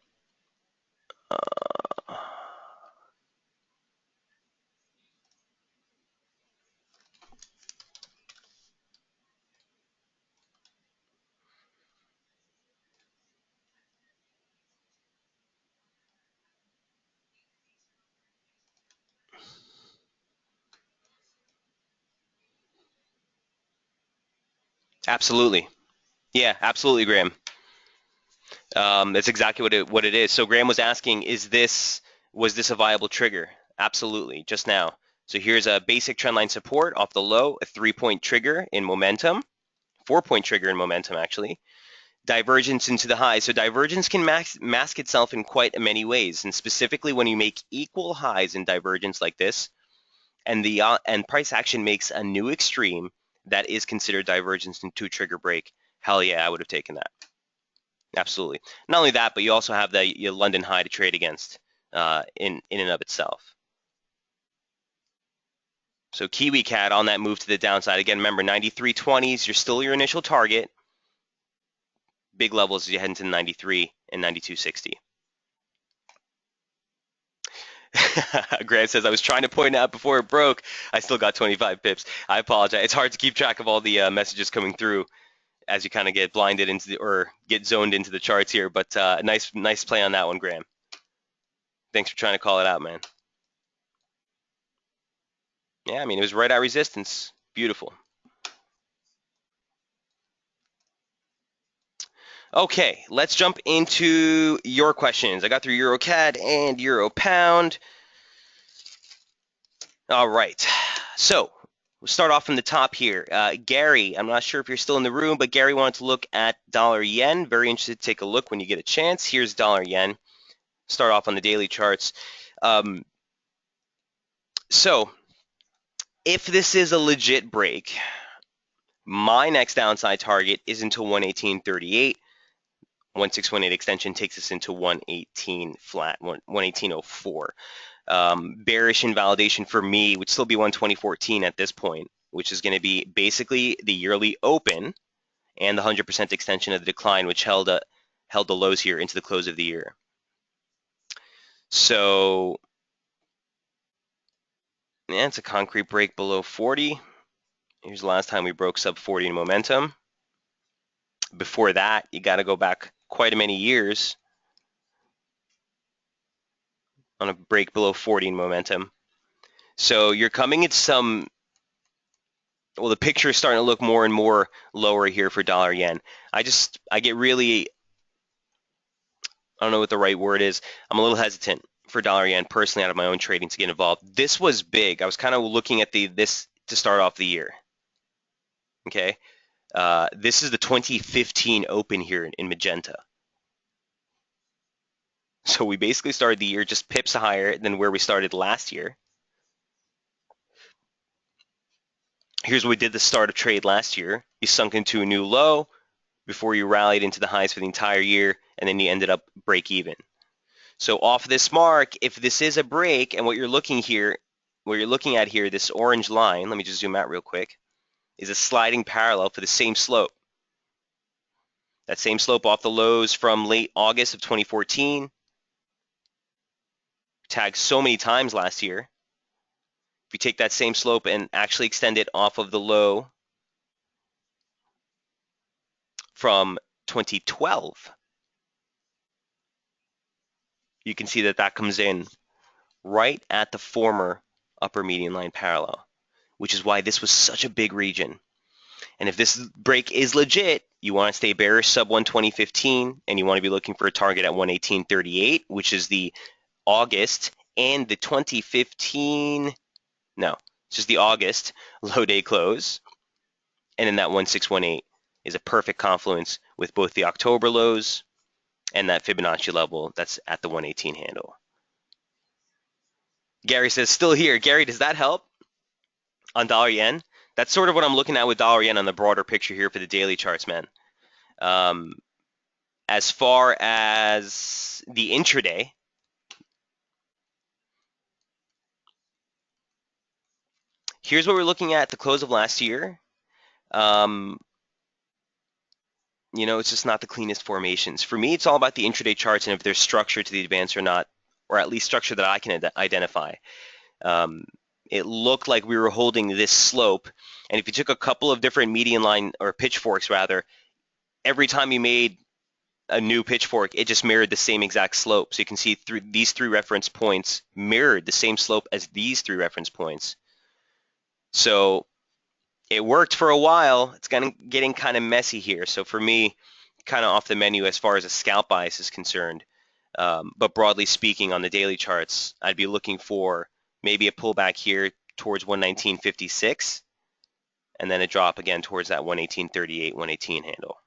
Absolutely. Yeah, absolutely, Graham. That's exactly what it is. So Graham was asking, was this a viable trigger? Absolutely, just now. So here's a basic trendline support off the low, a 3-point trigger in momentum, 4-point trigger in momentum actually. Divergence into the high. So divergence can mask itself in quite many ways, and specifically when you make equal highs in divergence like this, and and price action makes a new extreme that is considered divergence into a trigger break. Hell yeah, I would have taken that. Absolutely. Not only that, but you also have your London high to trade against in and of itself. So Kiwi CAD on that move to the downside. Again, remember 93.20s, you're still your initial target. Big levels as you head into 93 and 92.60. Grant says, I was trying to point out before it broke. I still got 25 pips. I apologize. It's hard to keep track of all the messages coming through as you kind of get blinded or get zoned into the charts here. But nice play on that one, Graham. Thanks for trying to call it out, man. Yeah, I mean, it was right at resistance. Beautiful. Okay, let's jump into your questions. I got through Euro CAD and Euro Pound. All right, so we'll start off from the top here. Gary, I'm not sure if you're still in the room, but Gary wanted to look at dollar yen. Very interested to take a look when you get a chance. Here's dollar yen. Start off on the daily charts. So if this is a legit break, my next downside target is into 118.38. 1618 extension takes us into 118 flat, 118.04. Bearish invalidation for me would still be 120.14 at this point, which is going to be basically the yearly open and the 100% extension of the decline, which held the lows here into the close of the year. So, yeah, it's a concrete break below 40. Here's the last time we broke sub 40 in momentum. Before that, you got to go back quite a many years on a break below 40 in momentum. So you're coming at some, well, the picture is starting to look more and more lower here for dollar yen. I get really, I don't know what the right word is. I'm a little hesitant for dollar yen personally out of my own trading to get involved. This was big. I was kind of looking at this to start off the year. Okay. This is the 2015 open here in magenta. So we basically started the year just pips higher than where we started last year. Here's what we did the start of trade last year. You sunk into a new low before you rallied into the highs for the entire year, and then you ended up break even. So off this mark, if this is a break, and what you're looking at here, this orange line, let me just zoom out real quick, is a sliding parallel for the same slope. That same slope off the lows from late August of 2014, tagged so many times last year. If you take that same slope and actually extend it off of the low from 2012, you can see that that comes in right at the former upper median line parallel, which is why this was such a big region. And if this break is legit, you want to stay bearish sub 120.15, and you want to be looking for a target at 118.38, which is the August and the 2015, no, it's just the August low day close. And then that 1618 is a perfect confluence with both the October lows and that Fibonacci level that's at the 118 handle. Gary says, still here. Gary, does that help on dollar yen? That's sort of what I'm looking at with dollar yen on the broader picture here for the daily charts, man. As far as the intraday, here's what we're looking at the close of last year. You know, it's just not the cleanest formations. For me, it's all about the intraday charts and if there's structure to the advance or not, or at least structure that I can identify. It looked like we were holding this slope, and if you took a couple of different median line, or pitchforks rather, every time you made a new pitchfork, it just mirrored the same exact slope. So you can see through these three reference points mirrored the same slope as these three reference points. So it worked for a while. It's getting kind of messy here. So for me, kind of off the menu as far as a scalp bias is concerned. But broadly speaking, on the daily charts, I'd be looking for maybe a pullback here towards 119.56, and then a drop again towards that 118.38, 118 handle.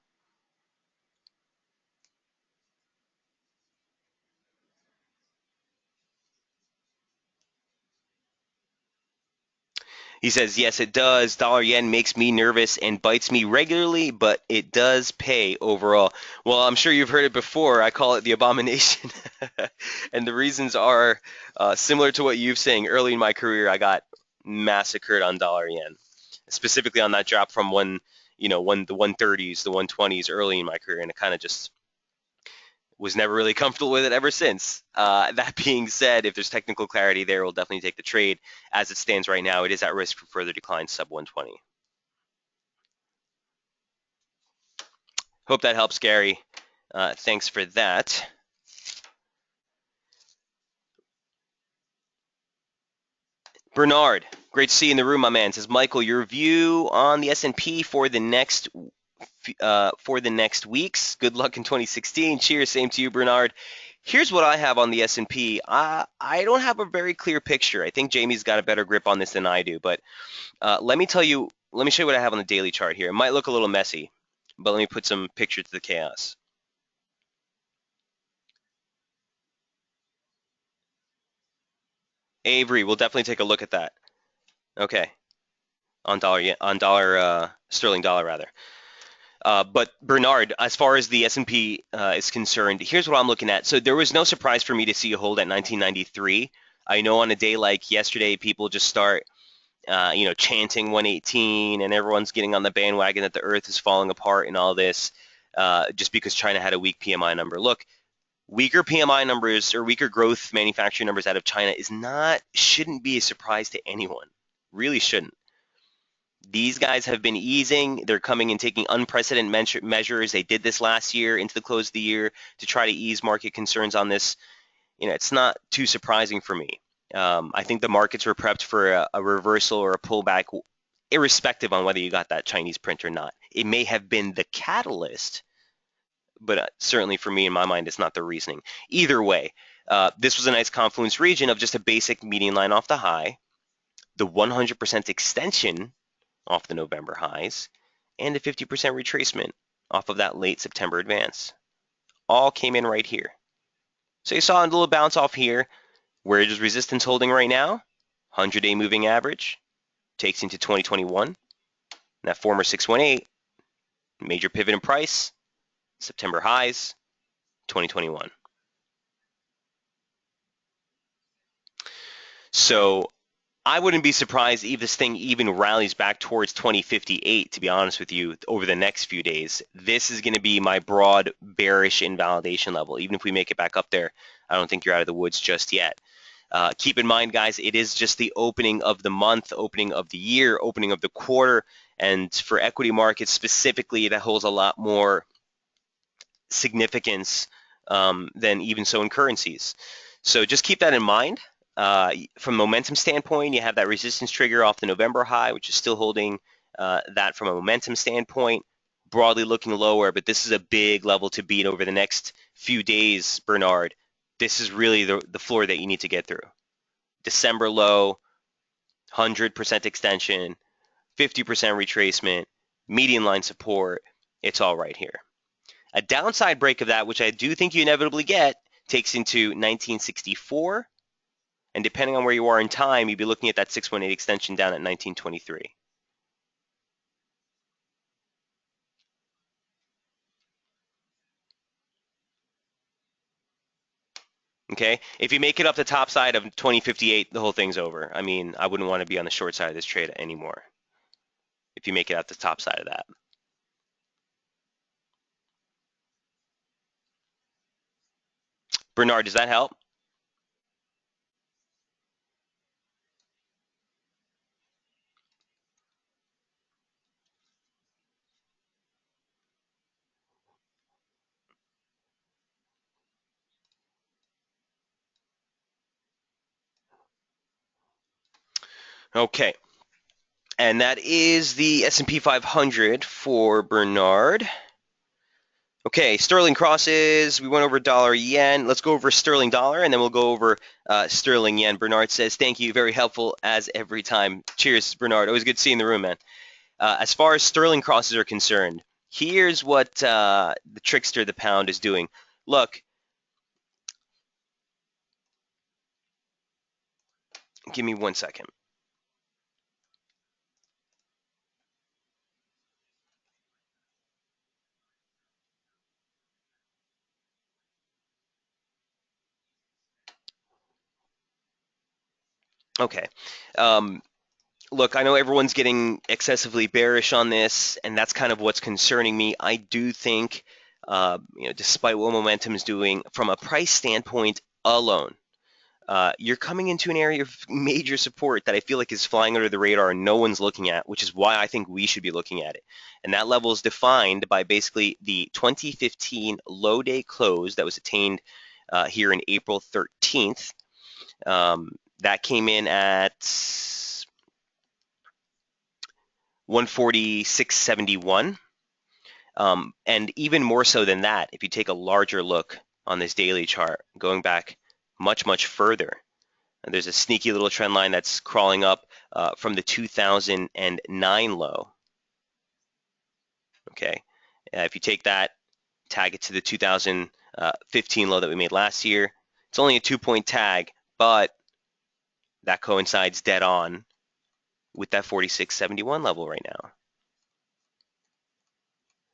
He says, yes, it does. Dollar yen makes me nervous and bites me regularly, but it does pay overall. Well, I'm sure you've heard it before. I call it the abomination. And the reasons are similar to what you've saying. Early in my career, I got massacred on dollar yen, specifically on that drop from the 130s, the 120s early in my career, and it kind of just was never really comfortable with it ever since. That being said, if there's technical clarity there, we'll definitely take the trade. As it stands right now, it is at risk for further decline sub 120. Hope that helps, Gary. Thanks for that. Bernard, great to see you in the room, my man. Says, Michael, your view on the S&P for the next for the next weeks. Good luck in 2016. Cheers. Same to you, Bernard. Here's what I have on the S&P. I don't have a very clear picture. I think Jamie's got a better grip on this than I do. But let me show you what I have on the daily chart here. It might look a little messy, but let me put some picture to the chaos. Avery, we'll definitely take a look at that. Okay, on sterling dollar rather. But Bernard, as far as the S&P is concerned, here's what I'm looking at. So there was no surprise for me to see a hold at 1993. I know on a day like yesterday, people just start, chanting 118, and everyone's getting on the bandwagon that the Earth is falling apart and all this, just because China had a weak PMI number. Look, weaker PMI numbers or weaker growth manufacturing numbers out of China shouldn't be a surprise to anyone. Really shouldn't. These guys have been easing. They're coming and taking unprecedented measures. They did this last year into the close of the year to try to ease market concerns on this. It's not too surprising for me. I think the markets were prepped for a reversal or a pullback, irrespective on whether you got that Chinese print or not. It may have been the catalyst, but certainly for me, in my mind, it's not the reasoning. Either way, this was a nice confluence region of just a basic median line off the high, the 100% extension off the November highs, and a 50% retracement off of that late September advance. All came in right here. So you saw a little bounce off here. Where is resistance holding right now? 100-day moving average takes into 2021. That former 618, major pivot in price, September highs, 2021. So I wouldn't be surprised if this thing even rallies back towards 2058, to be honest with you, over the next few days. This is going to be my broad bearish invalidation level. Even if we make it back up there, I don't think you're out of the woods just yet. Keep in mind, guys, it is just the opening of the month, opening of the year, opening of the quarter. And for equity markets specifically, that holds a lot more significance than even so in currencies. So just keep that in mind. From a momentum standpoint, you have that resistance trigger off the November high, which is still holding that from a momentum standpoint, broadly looking lower, but this is a big level to beat over the next few days, Bernard. This is really the floor that you need to get through. December low, 100% extension, 50% retracement, median line support. It's all right here. A downside break of that, which I do think you inevitably get, takes into 1964. And depending on where you are in time, you'd be looking at that 618 extension down at 1923. Okay, if you make it up the top side of 2058, the whole thing's over. I mean, I wouldn't want to be on the short side of this trade anymore if you make it out the top side of that. Bernard, does that help? Okay, and that is the S&P 500 for Bernard. Okay, sterling crosses. We went over dollar yen. Let's go over sterling dollar, and then we'll go over sterling yen. Bernard says, thank you. Very helpful as every time. Cheers, Bernard. Always good to see you in the room, man. As far as sterling crosses are concerned, here's what the trickster, the pound, is doing. Look, give me 1 second. Okay. Look, I know everyone's getting excessively bearish on this, and that's kind of what's concerning me. I do think, despite what momentum is doing, from a price standpoint alone, you're coming into an area of major support that I feel like is flying under the radar and no one's looking at, which is why I think we should be looking at it. And that level is defined by basically the 2015 low day close that was attained here in April 13th. That came in at 146.71. And even more so than that, if you take a larger look on this daily chart, going back much, much further, and there's a sneaky little trend line that's crawling up from the 2009 low. Okay, if you take that, tag it to the 2015 low that we made last year, it's only a 2-point tag, but that coincides dead on with that 46.71 level right now.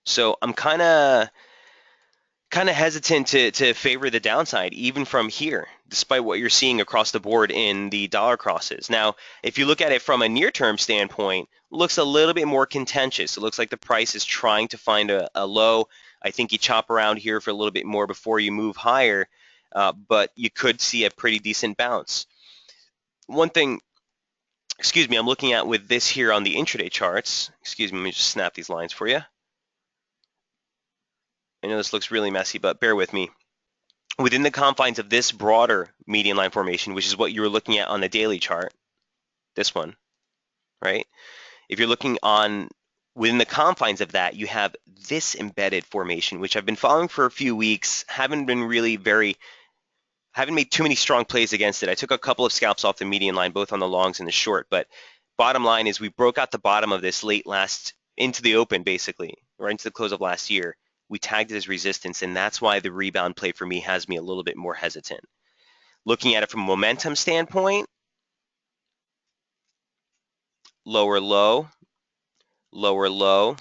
So I'm kind of hesitant to favor the downside, even from here, despite what you're seeing across the board in the dollar crosses. Now, if you look at it from a near-term standpoint, it looks a little bit more contentious. It looks like the price is trying to find a low. I think you chop around here for a little bit more before you move higher, but you could see a pretty decent bounce. One thing, excuse me, I'm looking at with this here on the intraday charts. Excuse me, let me just snap these lines for you. I know this looks really messy, but bear with me. Within the confines of this broader median line formation, which is what you were looking at on the daily chart, this one, right? If you're looking on within the confines of that, you have this embedded formation, which I've been following for a few weeks, haven't made too many strong plays against it. I took a couple of scalps off the median line, both on the longs and the short, but bottom line is we broke out the bottom of this into the open, basically, right into the close of last year. We tagged it as resistance, and that's why the rebound play for me has me a little bit more hesitant. Looking at it from a momentum standpoint, lower low, lower low.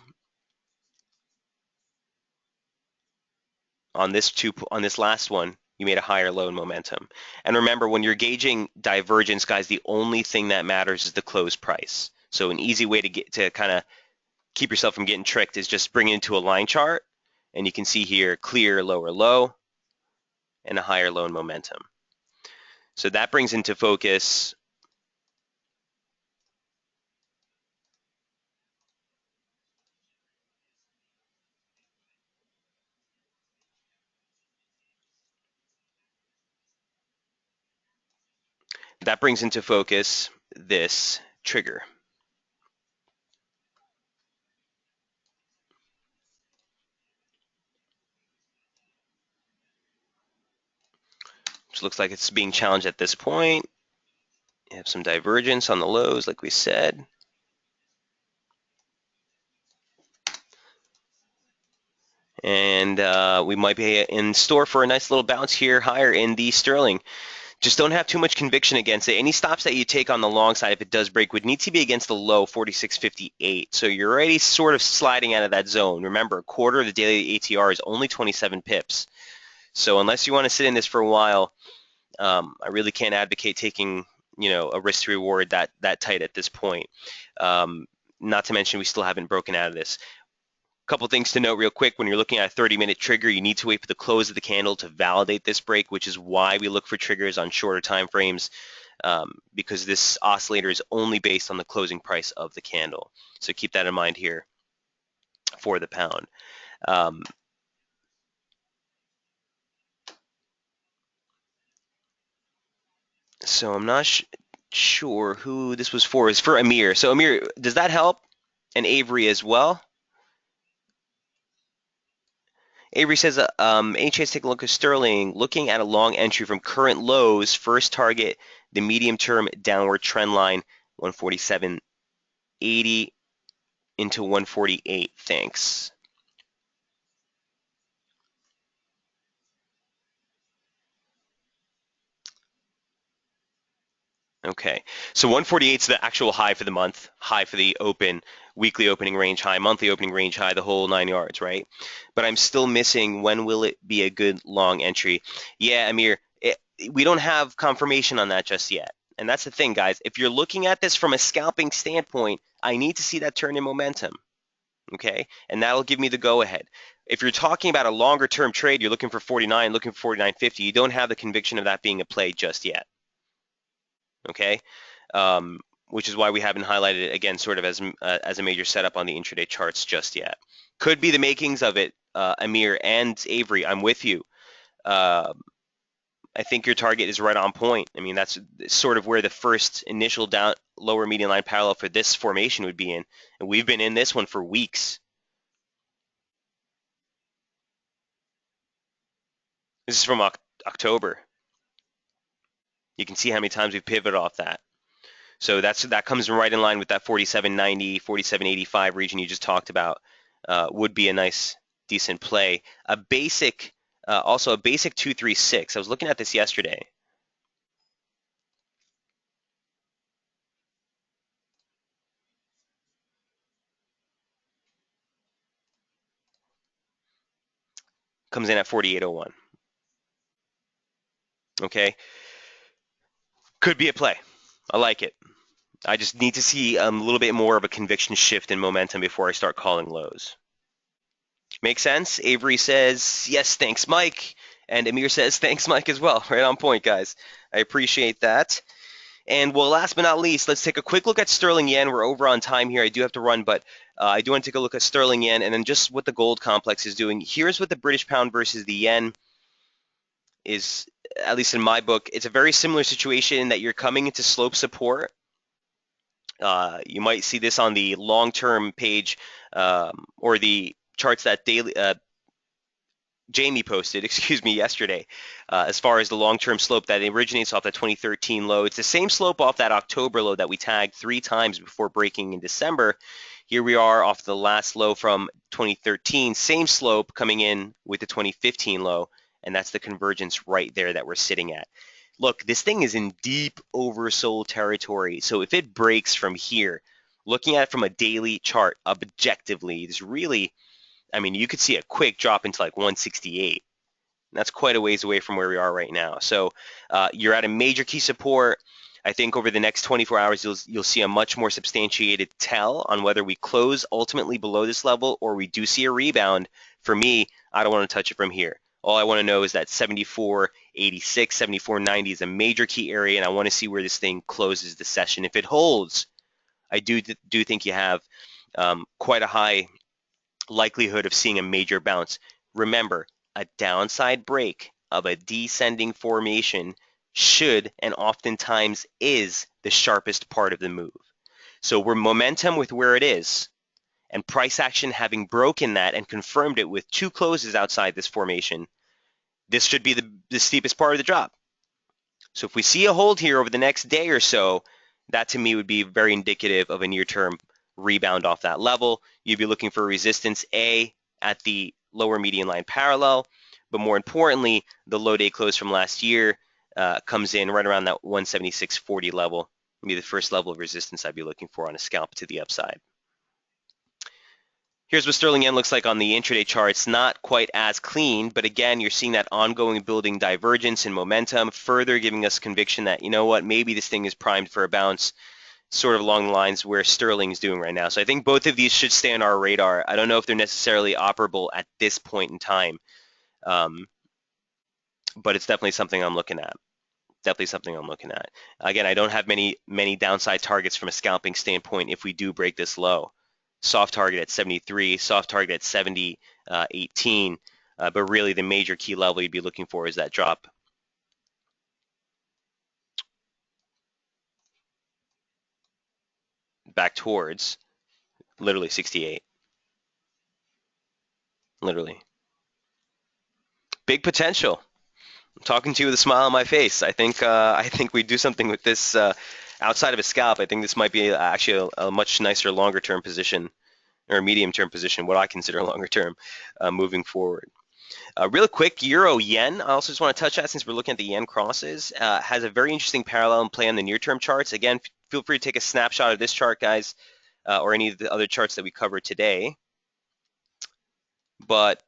On this last one, you made a higher low in momentum. And remember, when you're gauging divergence, guys, the only thing that matters is the close price. So an easy way to kind of keep yourself from getting tricked is just bring it into a line chart, and you can see here clear lower low and a higher low in momentum. So that brings into focus this trigger. Which looks like it's being challenged at this point. You have some divergence on the lows, like we said. And we might be in store for a nice little bounce here higher in the sterling. Just don't have too much conviction against it. Any stops that you take on the long side, if it does break, would need to be against the low 46.58. So you're already sort of sliding out of that zone. Remember, a quarter of the daily ATR is only 27 pips. So unless you want to sit in this for a while, I really can't advocate taking a risk to reward that tight at this point. Not to mention we still haven't broken out of this. Couple things to note real quick. When you're looking at a 30-minute trigger, you need to wait for the close of the candle to validate this break, which is why we look for triggers on shorter time frames, because this oscillator is only based on the closing price of the candle. So keep that in mind here for the pound. So I'm not sure who this was for. It's for Amir. So Amir, does that help? And Avery as well. Avery says, any chance to take a look at sterling? Looking at a long entry from current lows, first target the medium-term downward trend line, 147.80 into 148. Thanks. Okay, so 148 is the actual high for the month, high for the weekly opening range high, monthly opening range high, the whole 9 yards, right? But I'm still missing when will it be a good long entry? Yeah, Amir, we don't have confirmation on that just yet. And that's the thing, guys. If you're looking at this from a scalping standpoint, I need to see that turn in momentum, okay? And that'll give me the go-ahead. If you're talking about a longer-term trade, you're looking for 49, looking for 49.50, you don't have the conviction of that being a play just yet. Okay, which is why we haven't highlighted it again, sort of as a major setup on the intraday charts just yet. Could be the makings of it, Amir and Avery. I'm with you. I think your target is right on point. I mean, that's sort of where the first initial lower median line parallel for this formation would be in, and we've been in this one for weeks. This is from October. You can see how many times we've pivoted off that. So that comes right in line with that 47.90, 47.85 region you just talked about. Would be a nice, decent play. Also a basic 236. I was looking at this yesterday. Comes in at 48.01. Okay, could be a play. I like it. I just need to see a little bit more of a conviction shift in momentum before I start calling lows. Make sense? Avery says, yes, thanks, Mike. And Amir says, thanks, Mike, as well. Right on point, guys. I appreciate that. And well, last but not least, let's take a quick look at sterling yen. We're over on time here. I do have to run, but I do want to take a look at sterling yen and then just what the gold complex is doing. Here's what the British pound versus the yen is, at least in my book. It's a very similar situation that you're coming into slope support. You might see this on the long-term page or the charts that Jamie posted, yesterday, as far as the long-term slope that originates off that 2013 low. It's the same slope off that October low that we tagged 3 times before breaking in December. Here we are off the last low from 2013, same slope coming in with the 2015 low, and that's the convergence right there that we're sitting at. Look, this thing is in deep oversold territory, so if it breaks from here, looking at it from a daily chart objectively, it's really, I mean, you could see a quick drop into like 168. That's quite a ways away from where we are right now. So you're at a major key support. I think over the next 24 hours, you'll see a much more substantiated tell on whether we close ultimately below this level or we do see a rebound. For me, I don't want to touch it from here. All I want to know is that 74.86, 74.90 is a major key area, and I want to see where this thing closes the session. If it holds, I do think you have quite a high likelihood of seeing a major bounce. Remember, a downside break of a descending formation should and oftentimes is the sharpest part of the move. So we're momentum with where it is, and price action having broken that and confirmed it with 2 closes outside this formation, this should be the steepest part of the drop. So if we see a hold here over the next day or so, that to me would be very indicative of a near-term rebound off that level. You'd be looking for resistance A at the lower median line parallel, but more importantly, the low day close from last year comes in right around that 176.40 level. Would be the first level of resistance I'd be looking for on a scalp to the upside. Here's what sterling yen looks like on the intraday charts. Not quite as clean, but again, you're seeing that ongoing building divergence and momentum, further giving us conviction that, you know what, maybe this thing is primed for a bounce, sort of along the lines where sterling is doing right now. So I think both of these should stay on our radar. I don't know if they're necessarily operable at this point in time, but it's definitely something I'm looking at. Again, I don't have many downside targets from a scalping standpoint if we do break this low. Soft target at 73, soft target at 70.18, but really the major key level you'd be looking for is that drop back towards literally 68. Literally. Big potential. I'm talking to you with a smile on my face. I think we do something with this outside of a scalp. I think this might be actually a much nicer longer term position, or a medium term position, what I consider longer term moving forward. Real quick, Euro Yen, I also just want to touch on, since we're looking at the Yen crosses, has a very interesting parallel and play on the near term charts. Again, feel free to take a snapshot of this chart, guys, or any of the other charts that we covered today, but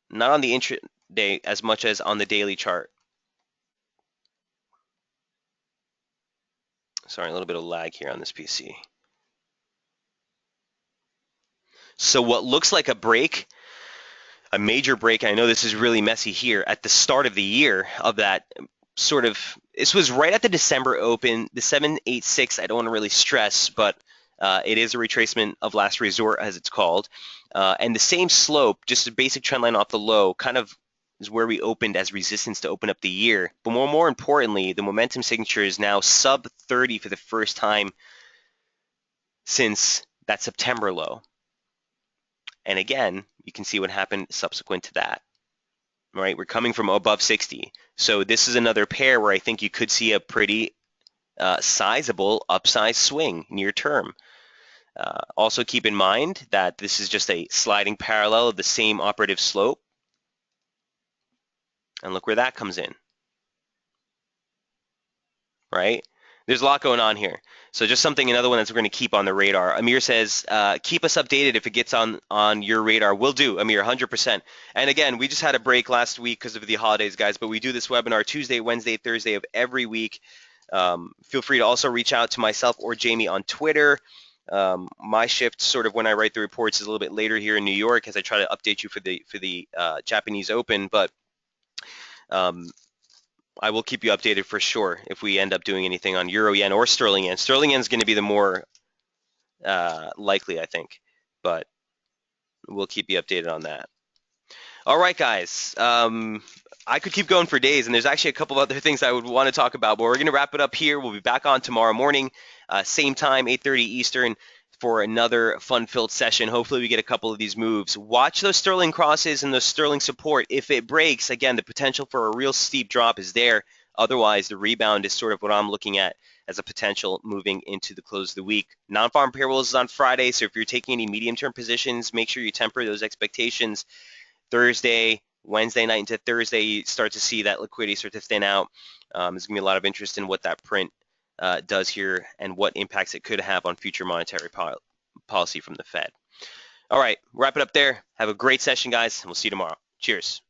not on the intraday as much as on the daily chart. Sorry, a little bit of lag here on this PC. So what looks like a break, a major break, and I know this is really messy here, at the start of the year of that sort of, this was right at the December open, the 786, I don't want to really stress, but it is a retracement of last resort, as it's called. And the same slope, just a basic trend line off the low, kind of is where we opened as resistance to open up the year. But more importantly, the momentum signature is now sub 30 for the first time since that September low. And again, you can see what happened subsequent to that. right? We're coming from above 60. So this is another pair where I think you could see a pretty sizable upside swing near term. Also keep in mind that this is just a sliding parallel of the same operative slope. And look where that comes in, right? There's a lot going on here. So just another one that's going to keep on the radar. Amir says, keep us updated if it gets on your radar. Will do, Amir, 100%. And again, we just had a break last week because of the holidays, guys, but we do this webinar Tuesday, Wednesday, Thursday of every week. Feel free to also reach out to myself or Jamie on Twitter. My shift, sort of when I write the reports, is a little bit later here in New York as I try to update you for the Japanese Open, but I will keep you updated for sure if we end up doing anything on Euro Yen or Sterling Yen. Sterling Yen is going to be the more likely, I think, but we'll keep you updated on that. All right, guys. I could keep going for days, and there's actually a couple of other things I would want to talk about, but we're going to wrap it up here. We'll be back on tomorrow morning, same time, 8:30 Eastern, for another fun-filled session. Hopefully we get a couple of these moves. Watch those sterling crosses and those sterling support. If it breaks, again, the potential for a real steep drop is there. Otherwise, the rebound is sort of what I'm looking at as a potential moving into the close of the week. Non-farm payrolls is on Friday, so if you're taking any medium-term positions, make sure you temper those expectations. Thursday, Wednesday night into Thursday, you start to see that liquidity start to thin out. There's going to be a lot of interest in what that print does here and what impacts it could have on future monetary policy from the Fed. All right, wrap it up there. Have a great session, guys, and we'll see you tomorrow. Cheers.